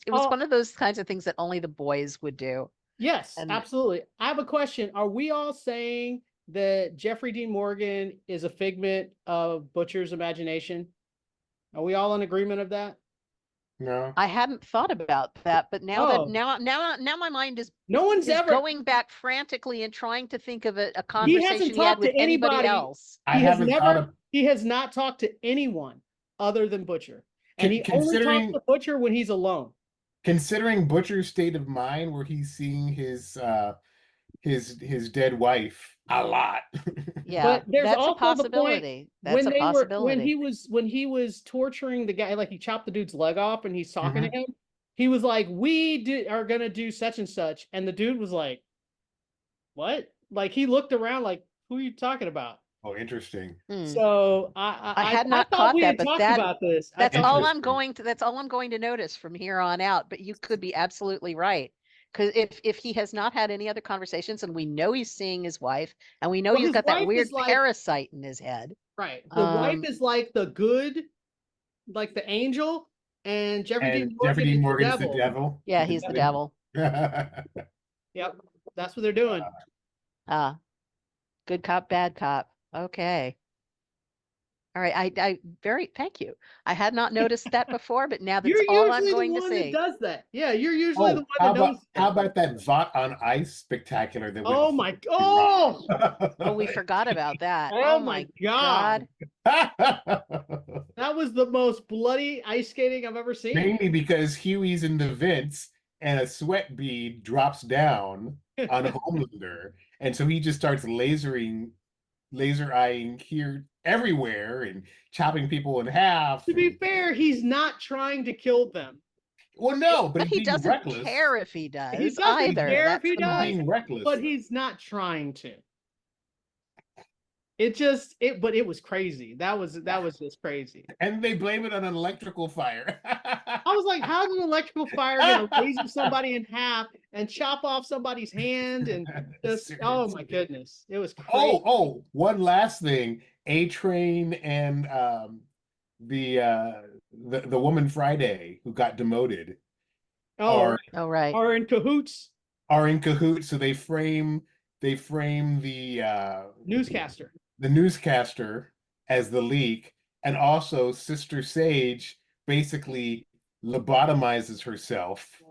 one of those kinds of things that only the boys would do. Yes, absolutely. I have a question. Are we all saying that Jeffrey Dean Morgan is a figment of Butcher's imagination? Are we all in agreement of that? No. I hadn't thought about that, but now my mind is going back frantically and trying to think of a conversation he had with anybody else. He has not talked to anyone other than Butcher. And he only talks to Butcher when he's alone. Considering Butcher's state of mind where he's seeing his dead wife a lot. Yeah, but there's that's also a possibility. That's a possibility. When he was torturing the guy, like he chopped the dude's leg off and he's talking to him, he was like, we are gonna do such and such, and the dude was like, what? Like he looked around like, who are you talking about? Oh, interesting. So I had not thought caught we that, had but talked that about this. that's all I'm Interesting. going to notice from here on out. But you could be absolutely right. Because if he has not had any other conversations, and we know he's seeing his wife, and we know Well, he's his got that wife weird is like- parasite in his head. Right. The wife Um, is like the good, like the angel, and Jeffrey And Dean Jeffrey Dean Morgan Morgan's the devil. Yeah, he's the devil. Yep, that's what they're doing. Good cop, bad cop. Okay. All right. I very thank you. I had not noticed that before, but now that's You're all I'm usually going the to one that see. does that. Yeah, you're usually the one how that knows. how about that Vought on Ice spectacular that Oh went my! Oh, Oh, we forgot about that. oh my God! that That was the most bloody ice skating I've ever seen. mainly because Huey's in the vents and a sweat bead drops down on Homelander, and so he just starts laser eyeing here everywhere and chopping people in half. To be fair, he's not trying to kill them. Well, no, but But he he's being doesn't reckless. care if he does He doesn't either. care if That's he the does. point. Being reckless, But he's not trying to. But it was crazy. That was just crazy. and they blame it on an electrical fire. I was like, how's an electrical fire gonna laser somebody in half and chop off somebody's hand and just oh my goodness. It was crazy. One last thing. A-Train and the woman Friday who got demoted Oh, Oh, right. are in cahoots. are in cahoots, so they frame the Newscaster. the newscaster as the leak, and also Sister Sage basically lobotomizes herself,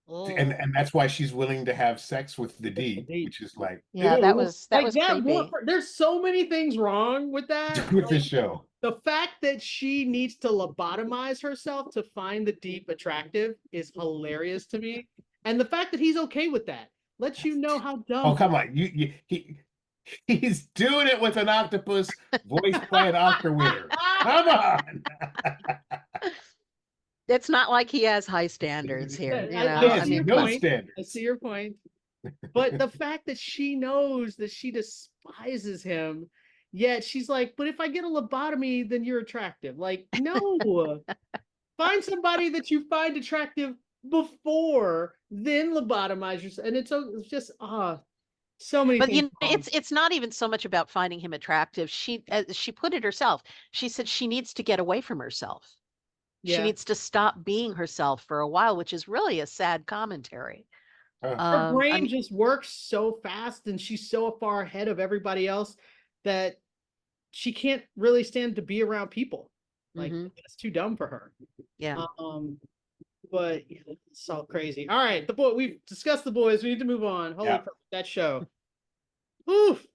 and that's why she's willing to have sex with the Deep, which is like Yeah, Ew. that was Like, creepy. there's so many things wrong with that. with this show. The fact that she needs to lobotomize herself to find the Deep attractive is hilarious to me. And the fact that he's okay with that lets you know how dumb. Oh, come on. He's doing it with an octopus voiced by an Oscar winner. Come on. It's not like he has high standards here. You know, Yes, I mean, no point. standards. I see your point. But the fact that she knows that she despises him, yet she's like, but if I get a lobotomy, then you're attractive. Like, no. Find somebody that you find attractive before, then lobotomize yourself. And it's just so many but things. you know, it's not even so much about finding him attractive. She put it herself. She said she needs to get away from herself. She Yeah. needs to stop being herself for a while, which is really a sad commentary. Her brain just works so fast, and she's so far ahead of everybody else that she can't really stand to be around people. Like, it's too dumb for her. Yeah. But yeah, it's all crazy. All right, we've discussed the boys. We need to move on. Holy crap, that show. Oof.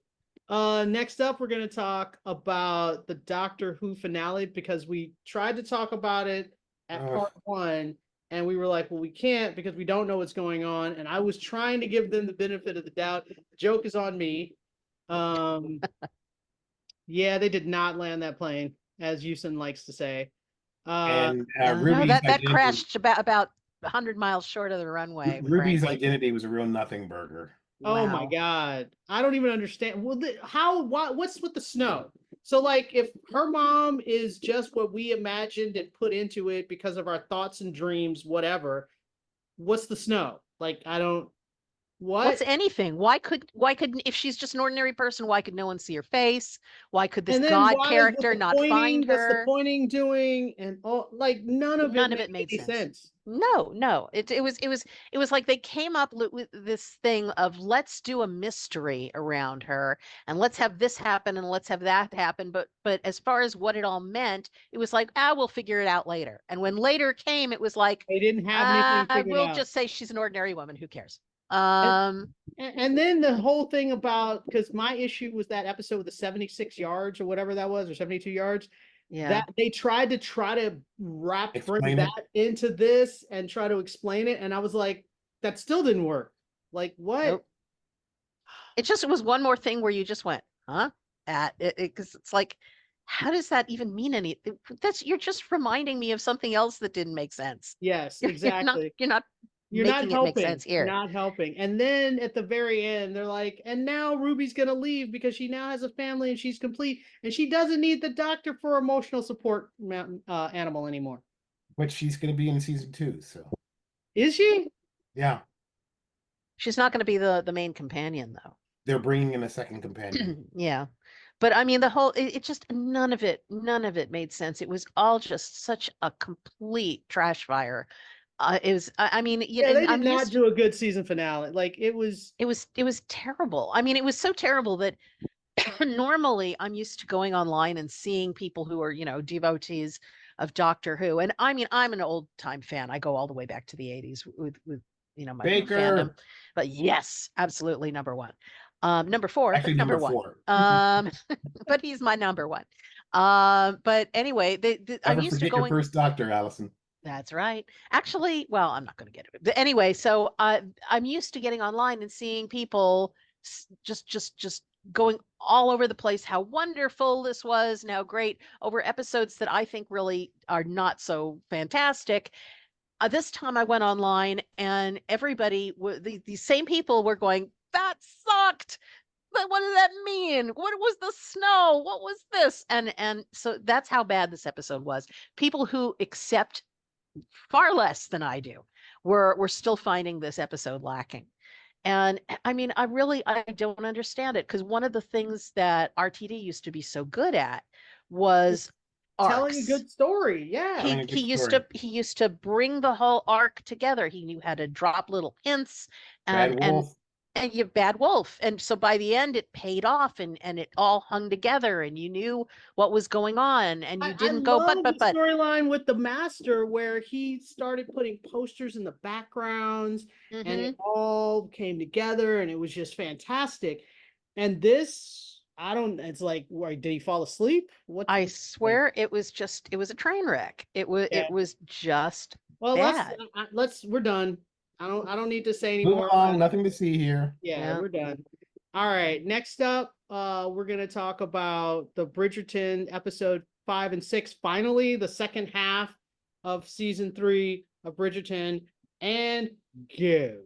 Next up, we're going to talk about the Doctor Who finale, because we tried to talk about it at part 1, and we were like, well, we can't because we don't know what's going on. And I was trying to give them the benefit of the doubt. The joke is on me. Yeah, they did not land that plane, as Houston likes to say. And no, Ruby's that identity, crashed about 100 miles short of the runway. Ruby's frankly. identity was a real nothing burger. Oh my Wow. God. I don't even understand. Well, what's with the snow? So, like, if her mom is just what we imagined and put into it because of our thoughts and dreams, whatever, what's the snow? Like, I don't, What's anything? Why could if she's just an ordinary person, why could no one see her face? Why could this And then God why is character the not pointing, find what's the her? pointing doing? And all, like, none of it made sense. No. It was like they came up with this thing of let's do a mystery around her and let's have this happen and let's have that happen. But as far as what it all meant, it was like, we'll figure it out later. And when later came, it was like They didn't have anything figured we'll out. just say she's an ordinary woman. Who cares? And then the whole thing about, because my issue was that episode with the 76 yards or whatever that was, or 72 yards. Yeah. That they tried to bring that into this and try to explain it. And I was like, that still didn't work. Like, what? Nope. It was one more thing where you just went, huh? Because it's like, how does that even mean anything? You're just reminding me of something else that didn't make sense. Yes, exactly. You're not You're not making it make helping. sense You're here. not helping. And then at the very end, they're like, and now Ruby's gonna leave because she now has a family and she's complete, and she doesn't need the doctor for emotional support animal anymore. But she's going to be in season 2, so Is she? yeah, She's not going to be the main companion though. they're bringing in a second companion. Yeah. But I mean, the whole, it just, none of it made sense. It was all just such a complete trash fire. It was, I mean, Yeah, they did I'm not used, do a good season finale. Like it was terrible. I mean, it was so terrible that normally I'm used to going online and seeing people who are, devotees of Doctor Who. And I mean, I'm an old time fan. I go all the way back to the 80s with my Baker. fandom. But yes, absolutely number one. Number four, Actually, but number one. 4. But he's my number one. But anyway, I'm Never used to forget going. your first Doctor, Allison. That's right. Actually, well, I'm not going to get it. But anyway, so I'm used to getting online and seeing people just going all over the place how wonderful this was, and how great, over episodes that I think really are not so fantastic. This time I went online and everybody, these same people were going, that sucked. But what does that mean? What was the snow? What was this? And so that's how bad this episode was. People who accept far less than I do were still finding this episode lacking. And I mean, I don't understand it, because one of the things that RTD used to be so good at was telling a arcs. good story. Yeah. He used to bring the whole arc together. He knew how to drop little hints and you Bad Wolf. And so by the end it paid off, and it all hung together, and you knew what was going on, and you didn't go but the storyline with the master where he started putting posters in the backgrounds and it all came together, and it was just fantastic. And this, it's like, did he fall asleep? I swear it was a train wreck. It was just bad. We're done. I don't need to say Move anymore. along, nothing to see here. Yeah, we're done. All right, next up, we're gonna talk about the Bridgerton episode 5 and 6. Finally, the second half of season 3 of Bridgerton, and go.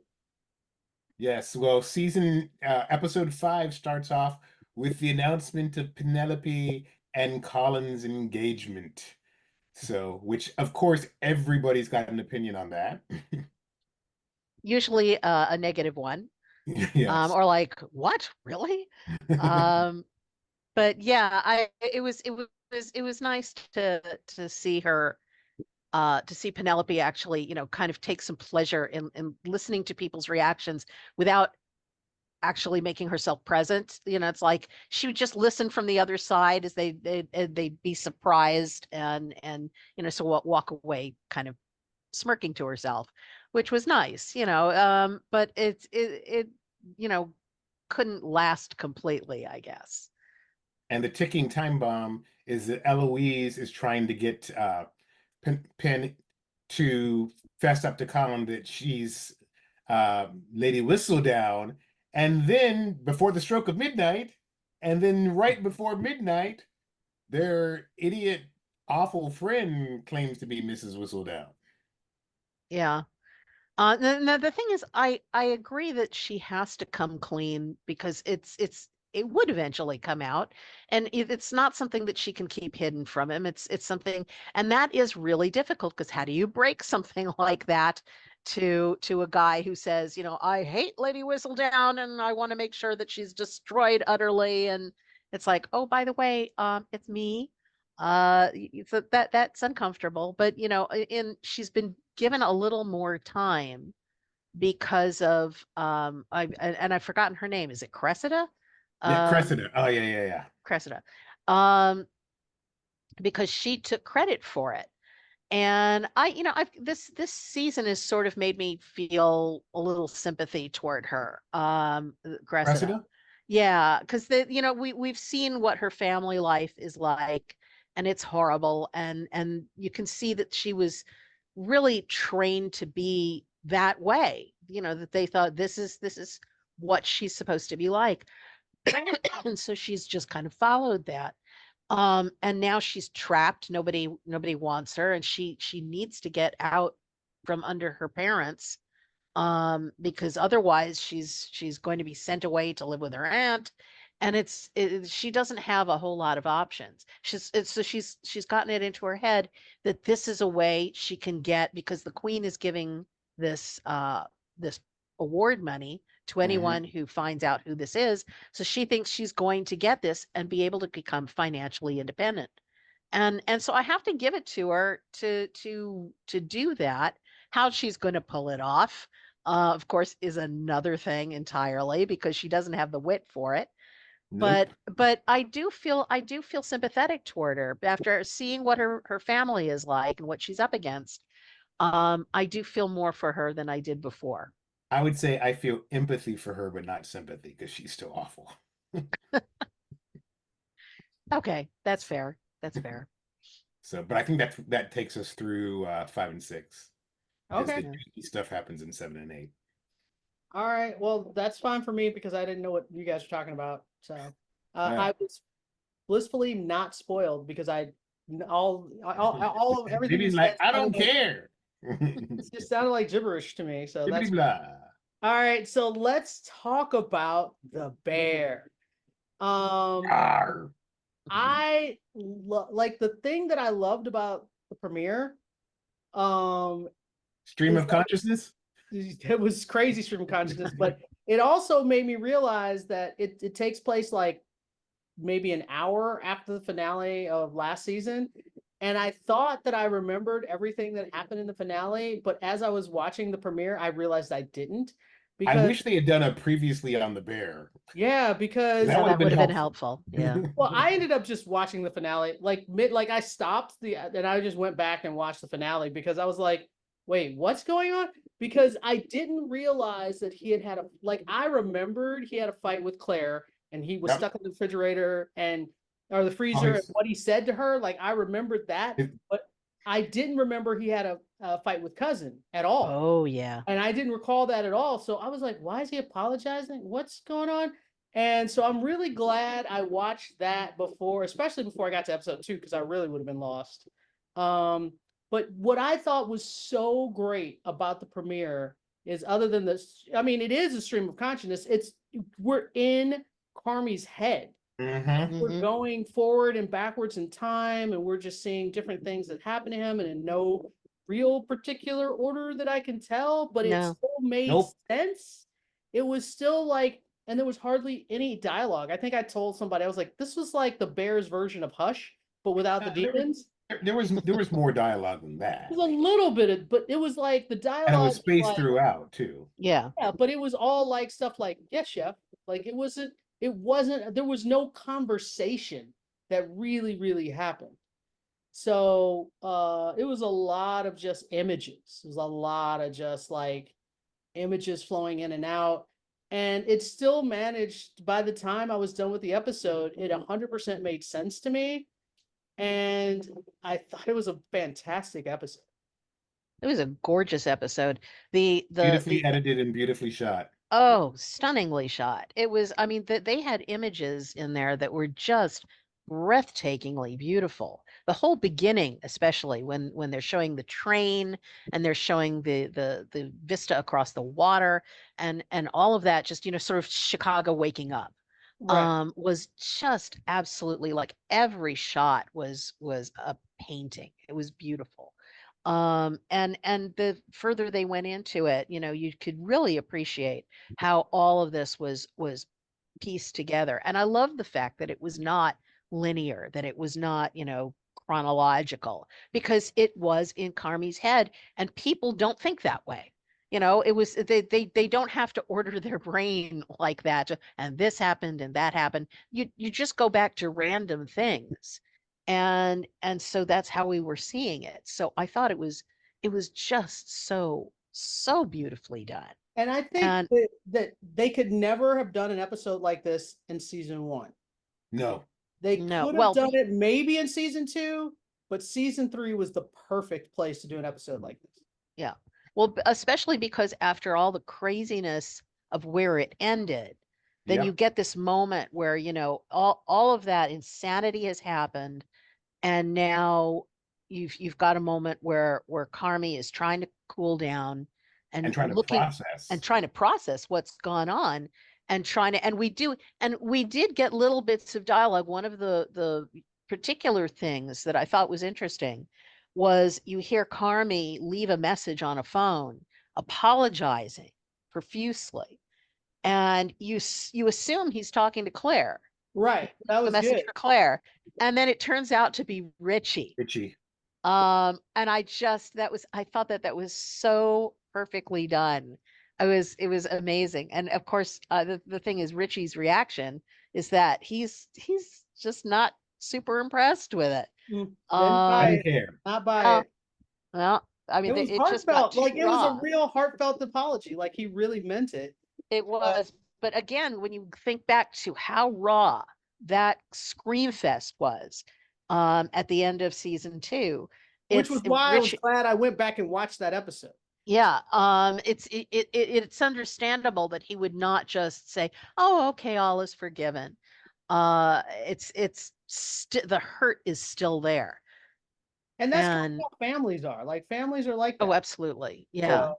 Yes, well, episode 5 starts off with the announcement of Penelope and Colin's engagement. So, which of course everybody's got an opinion on that. Usually a negative one. Yes. Or like, what, really? But yeah, it was nice to see her, to see Penelope actually, kind of take some pleasure in listening to people's reactions without actually making herself present. It's like she would just listen from the other side as they'd be surprised, and so walk away kind of smirking to herself, which was nice, but it couldn't last completely, I guess. And the ticking time bomb is that Eloise is trying to get Pen to fess up to Colin that she's Lady Whistledown, and then before the stroke of midnight, and then right before midnight, their idiot, awful friend claims to be Mrs. Whistledown. Yeah. The thing is, I agree that she has to come clean, because it would eventually come out, and it's not something that she can keep hidden from him. It's something, and that is really difficult, because how do you break something like that to a guy who says, I hate Lady Whistledown and I want to make sure that she's destroyed utterly, and it's like, oh, by the way, it's me. So that's uncomfortable, but she's been given a little more time because of I've forgotten her name. Is it Cressida? Yeah, Cressida. Oh yeah. Cressida. Because she took credit for it. And this season has sort of made me feel a little sympathy toward her. Cressida? Yeah, because we've seen what her family life is like, and it's horrible, and you can see that she was really trained to be that way, that they thought this is what she's supposed to be like. And so she's just kind of followed that. And now she's trapped. Nobody wants her, and she needs to get out from under her parents, because otherwise she's going to be sent away to live with her aunt, and she doesn't have a whole lot of options. She's gotten it into her head that this is a way she can get, because the queen is giving this award money to anyone who finds out who this is. So she thinks she's going to get this and be able to become financially independent. And so I have to give it to her to do that. How she's going to pull it off, of course, is another thing entirely, because she doesn't have the wit for it. Nope. But I do feel sympathetic toward her after seeing what her family is like and what she's up against. I do feel more for her than I did before. I would say I feel empathy for her, but not sympathy, because she's still awful. Okay, that's fair. That's fair. So, but I think that takes us through 5 and 6. Okay. The juicy stuff happens in 7 and 8. All right. Well, that's fine for me because I didn't know what you guys were talking about. So I was blissfully not spoiled because all of everything. Maybe like, I don't care. It just sounded like gibberish to me. So that's blah. All right. So let's talk about the bear. Arr. I like the thing that I loved about the premiere. Stream of consciousness. It was crazy stream of consciousness, but it also made me realize that it takes place like maybe an hour after the finale of last season. And I thought that I remembered everything that happened in the finale, but as I was watching the premiere, I realized I didn't. Because, I wish they had done a previously on the bear. Yeah, because that would have been helpful. Yeah. Well, I ended up just watching the finale, like I stopped and I just went back and watched the finale because I was like, wait, what's going on? Because I didn't realize that he had I remembered he had a fight with Claire and he was stuck in the refrigerator or the freezer, and what he said to her. Like, I remembered that, but I didn't remember he had a fight with Cousin at all. Oh, yeah. And I didn't recall that at all. So I was like, why is he apologizing? What's going on? And so I'm really glad I watched that especially before I got to episode 2, because I really would have been lost. But what I thought was so great about the premiere is, other than this, I mean, it is a stream of consciousness. We're in Carmi's head. We're going forward and backwards in time, and we're just seeing different things that happen to him, and in no real particular order that I can tell, but it still made sense. It was still like, and there was hardly any dialogue. I think I told somebody, I was like, this was like the Bears version of Hush, but without the demons. There was more dialogue than that. It was a little bit but it was like the dialogue. And it was spaced throughout too. Yeah. Yeah, but it was all like stuff like, yes, chef. Like it wasn't, there was no conversation that really happened. So it was a lot of just images. It was a lot of just like images flowing in and out. And it still managed, by the time I was done with the episode, it 100% made sense to me. And I thought it was a fantastic episode. It was a gorgeous episode. Beautifully edited and beautifully shot. Oh, stunningly shot. It was, I mean, they had images in there that were just breathtakingly beautiful. The whole beginning, especially when they're showing the train and they're showing the vista across the water and all of that, just, sort of Chicago waking up. Right. Was just absolutely, like, every shot was a painting. It was beautiful. And the further they went into it, you could really appreciate how all of this was pieced together. And I love the fact that it was not linear, that it was not, chronological, because it was in Carmi's head, and people don't think that way. It was, they don't have to order their brain like that. And this happened and that happened. You just go back to random things. And so that's how we were seeing it. So I thought it was just so beautifully done. And I think that they could never have done an episode like this in season 1. No. They could have done it maybe in season 2, but season 3 was the perfect place to do an episode like this. Yeah. Well, especially because after all the craziness of where it ended, then you get this moment where, all of that insanity has happened. And now you've got a moment where Carmi is trying to cool down, and trying to looking process. and trying to process what's gone on, and we did get little bits of dialogue. One of the particular things that I thought was interesting was you hear Carmi leave a message on a phone apologizing profusely, and you assume he's talking to Claire. Right. That The was message good. for Claire, and then it turns out to be Richie. And I thought that was so perfectly done. It was amazing. And of course, the thing is, Richie's reaction is that he's just not super impressed with it. Didn't I buy didn't it. care. Not buy it. Well, I mean, It was it just got heartfelt. too Like, it was a raw. real heartfelt apology. Like, he really meant it. It was, but again, when you think back to how raw that scream fest was, at the end of season 2, Which was why I was glad I went back and watched that episode. Yeah, it's understandable that he would not just say, "Oh, okay, all is forgiven." The hurt is still there. And that's kind of how families are. Like, families are like that. Oh, absolutely. Yeah. So,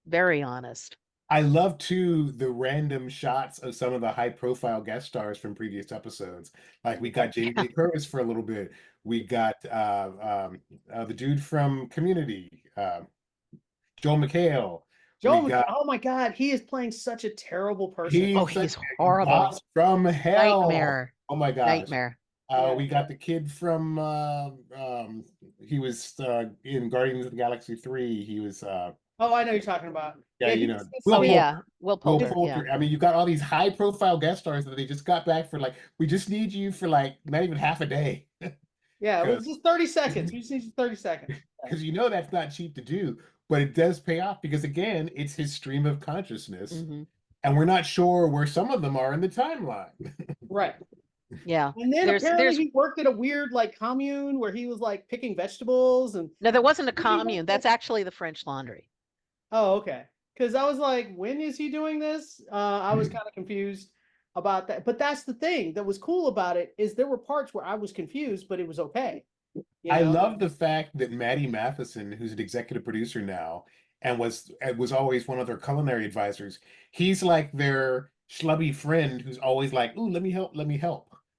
very honest. I love too the random shots of some of the high profile guest stars from previous episodes. Like, we got Jamie Lee Curtis for a little bit. We got the dude from Community, Joel McHale. oh my God, he is playing such a terrible person. He's horrible. Boss from hell. Nightmare. Oh my gosh. Nightmare. We got the kid from he was in Guardians of the Galaxy 3. He was oh, I know you're talking about. Will Poulter. Yeah. I mean, you got all these high profile guest stars that they just got back for, like, we just need you for like not even half a day. Yeah, it was just 30 seconds. We just need 30 seconds. Because that's not cheap to do, but it does pay off because, again, it's his stream of consciousness. Mm-hmm. And we're not sure where some of them are in the timeline. Right. Yeah. And then apparently he worked at a weird like commune where he was like picking vegetables and. No, there wasn't a commune. That's actually the French Laundry. Oh, okay. Because I was like, when is he doing this? I was kind of confused about that. But that's the thing that was cool about it, is there were parts where I was confused, but it was okay. I love the fact that Maddie Matheson, who's an executive producer now, and was always one of their culinary advisors, he's like their schlubby friend who's always like, "Ooh, let me help."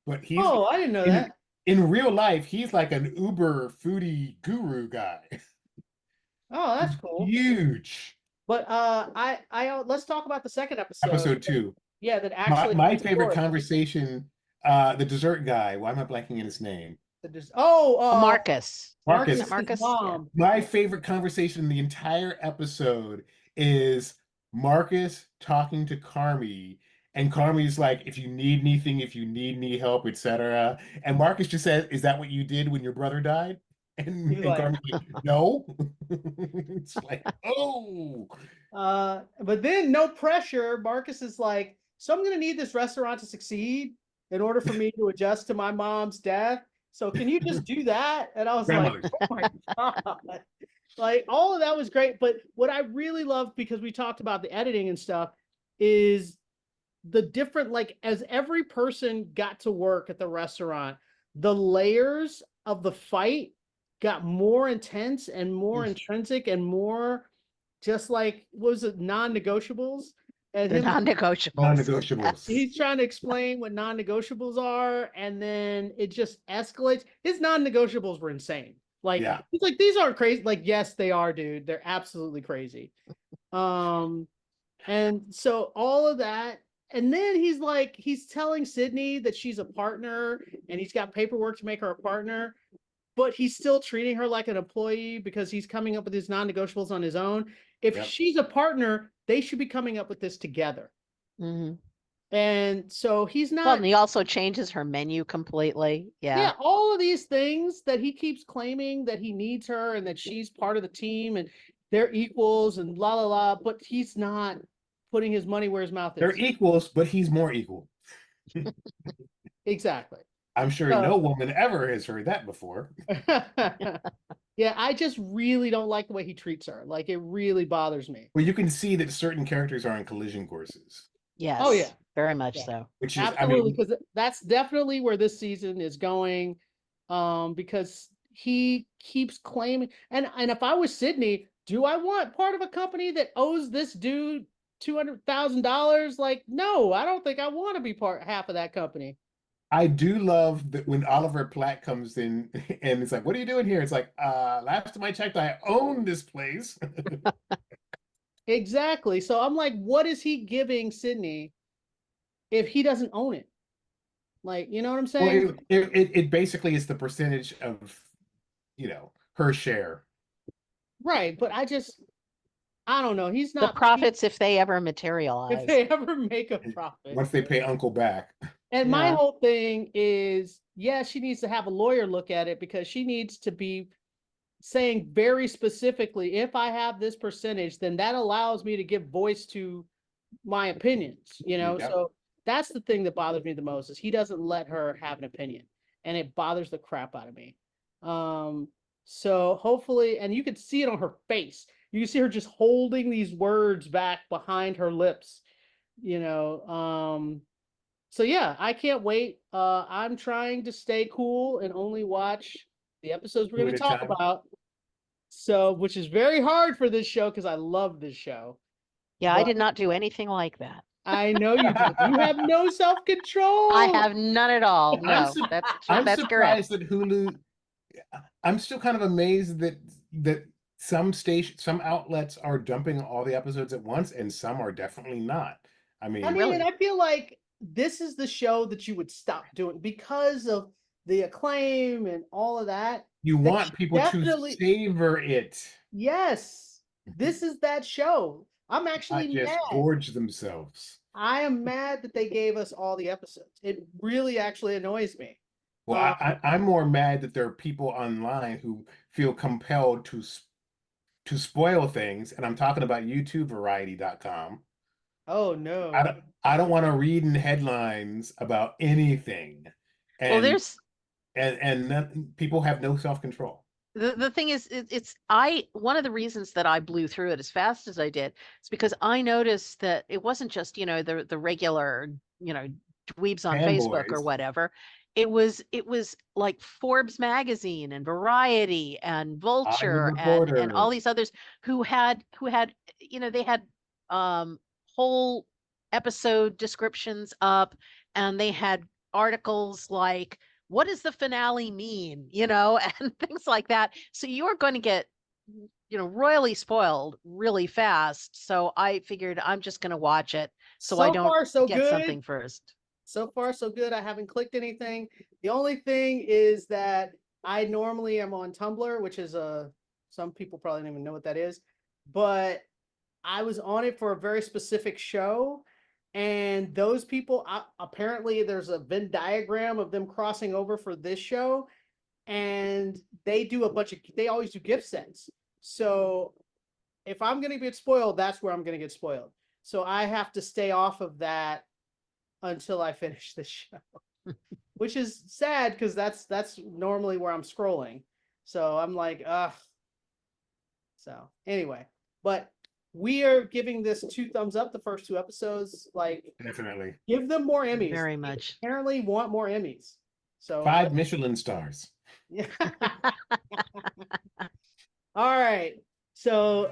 But I didn't know that. In real life, he's like an uber foodie guru guy. Oh, that's cool. Huge. But let's talk about the second episode. Episode 2. Yeah, that actually my favorite conversation, the dessert guy. Why am I blanking in his name? Marcus. Marcus. Mom. My favorite conversation in the entire episode is Marcus talking to Carmi, and Carmi's like, "If you need anything, if you need any help, etc." And Marcus just says, "Is that what you did when your brother died?" And Carmi's like, "No." It's like, oh. But then, no pressure, Marcus is like, "So I'm gonna need this restaurant to succeed in order for me to adjust to my mom's death. So can you just do that?" And I was like, "Oh my God." Like, all of that was great. But what I really loved, because we talked about the editing and stuff, is the different, like, as every person got to work at the restaurant, the layers of the fight got more intense and more intrinsic and more just like, what was it, non-negotiables? And Non-negotiables. He's trying to explain what non-negotiables are, and then it just escalates. His non-negotiables were insane. Like, he's like, "These aren't crazy." Like, yes, they are, dude. They're absolutely crazy. And so all of that, and then he's telling Sydney that she's a partner, and he's got paperwork to make her a partner, but he's still treating her like an employee because he's coming up with his non-negotiables on his own. If she's a partner, they should be coming up with this together. Mm-hmm. And so he's not. Well, and he also changes her menu completely. Yeah, all of these things that he keeps claiming that he needs her and that she's part of the team and they're equals and la la la, but he's not putting his money where his mouth is. They're equals, but he's more equal. Exactly. I'm sure no woman ever has heard that before. Yeah, I just really don't like the way he treats her. Like, it really bothers me. Well, you can see that certain characters are on collision courses. Yes. Oh, yeah. Very much so. Which is, absolutely, because that's definitely where this season is going. Because he keeps claiming, and if I was Sydney, do I want part of a company that owes this dude $200,000? Like, no, I don't think I want to be half of that company. I do love that when Oliver Platt comes in and it's like, what are you doing here? It's like, last time I checked, I own this place. Exactly. So I'm like, what is he giving Sydney if he doesn't own it? Like, you know what I'm saying? Well, it basically is the percentage of, her share. Right. But I don't know. He's The not profits if they ever if materialize. they ever make a profit. Once they pay Uncle back. And my Yeah. whole thing is, yeah, she needs to have a lawyer look at it because she needs to be saying very specifically, if I have this percentage, then that allows me to give voice to my opinions, Yep. So that's the thing that bothers me the most is he doesn't let her have an opinion, and it bothers the crap out of me. So hopefully, and you could see it on her face. You can see her just holding these words back behind her lips, So yeah, I can't wait. I'm trying to stay cool and only watch the episodes we're going to talk about. So, which is very hard for this show because I love this show. Yeah, I did not do anything like that. I know you do. You have no self-control. I have none at all. No, I'm that's surprised correct. that Hulu. I'm still kind of amazed that some outlets are dumping all the episodes at once, and some are definitely not. I mean, Really? I feel like this is the show that you would stop doing because of the acclaim and all of that. you want people to savor it. Yes, this is that show. I'm actually Not just mad. gorge themselves. I am mad that they gave us all the episodes. It really actually annoys me. Well, I'm more mad that there are people online who feel compelled to spoil things, and I'm talking about YouTubeVariety.com. Oh no! I don't want to read in headlines about anything. And, Well, people have no self-control. the thing is, one of the reasons that I blew through it as fast as I did is because I noticed that it wasn't just, the regular, dweebs on Facebook or whatever. It was like Forbes magazine and Variety and Vulture and all these others who had they had whole episode descriptions up, and they had articles like, what does the finale mean, and things like that. So you're going to get, royally spoiled really fast. So I figured I'm just going to watch it so I don't get something first. So far, so good. I haven't clicked anything. The only thing is that I normally am on Tumblr, which is some people probably don't even know what that is, but I was on it for a very specific show. And those people, apparently there's a Venn diagram of them crossing over for this show. And they always do gift sets. So if I'm going to get spoiled, that's where I'm going to get spoiled. So I have to stay off of that until I finish the show, which is sad because that's normally where I'm scrolling. So I'm like, ugh. So anyway, but we are giving this 2 thumbs up. The first 2 episodes, like, definitely give them more Emmys. Very much. They apparently want more Emmys. So 5 Michelin stars. All right. So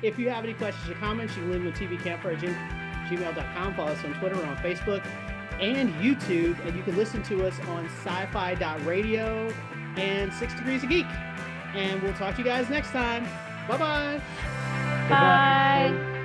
if you have any questions or comments, you can leave them at tvcampfire@gmail.com. Follow us on Twitter, or on Facebook and YouTube, and you can listen to us on sci-fi.radio and 6 Degrees of Geek. And we'll talk to you guys next time. Bye-bye. Bye.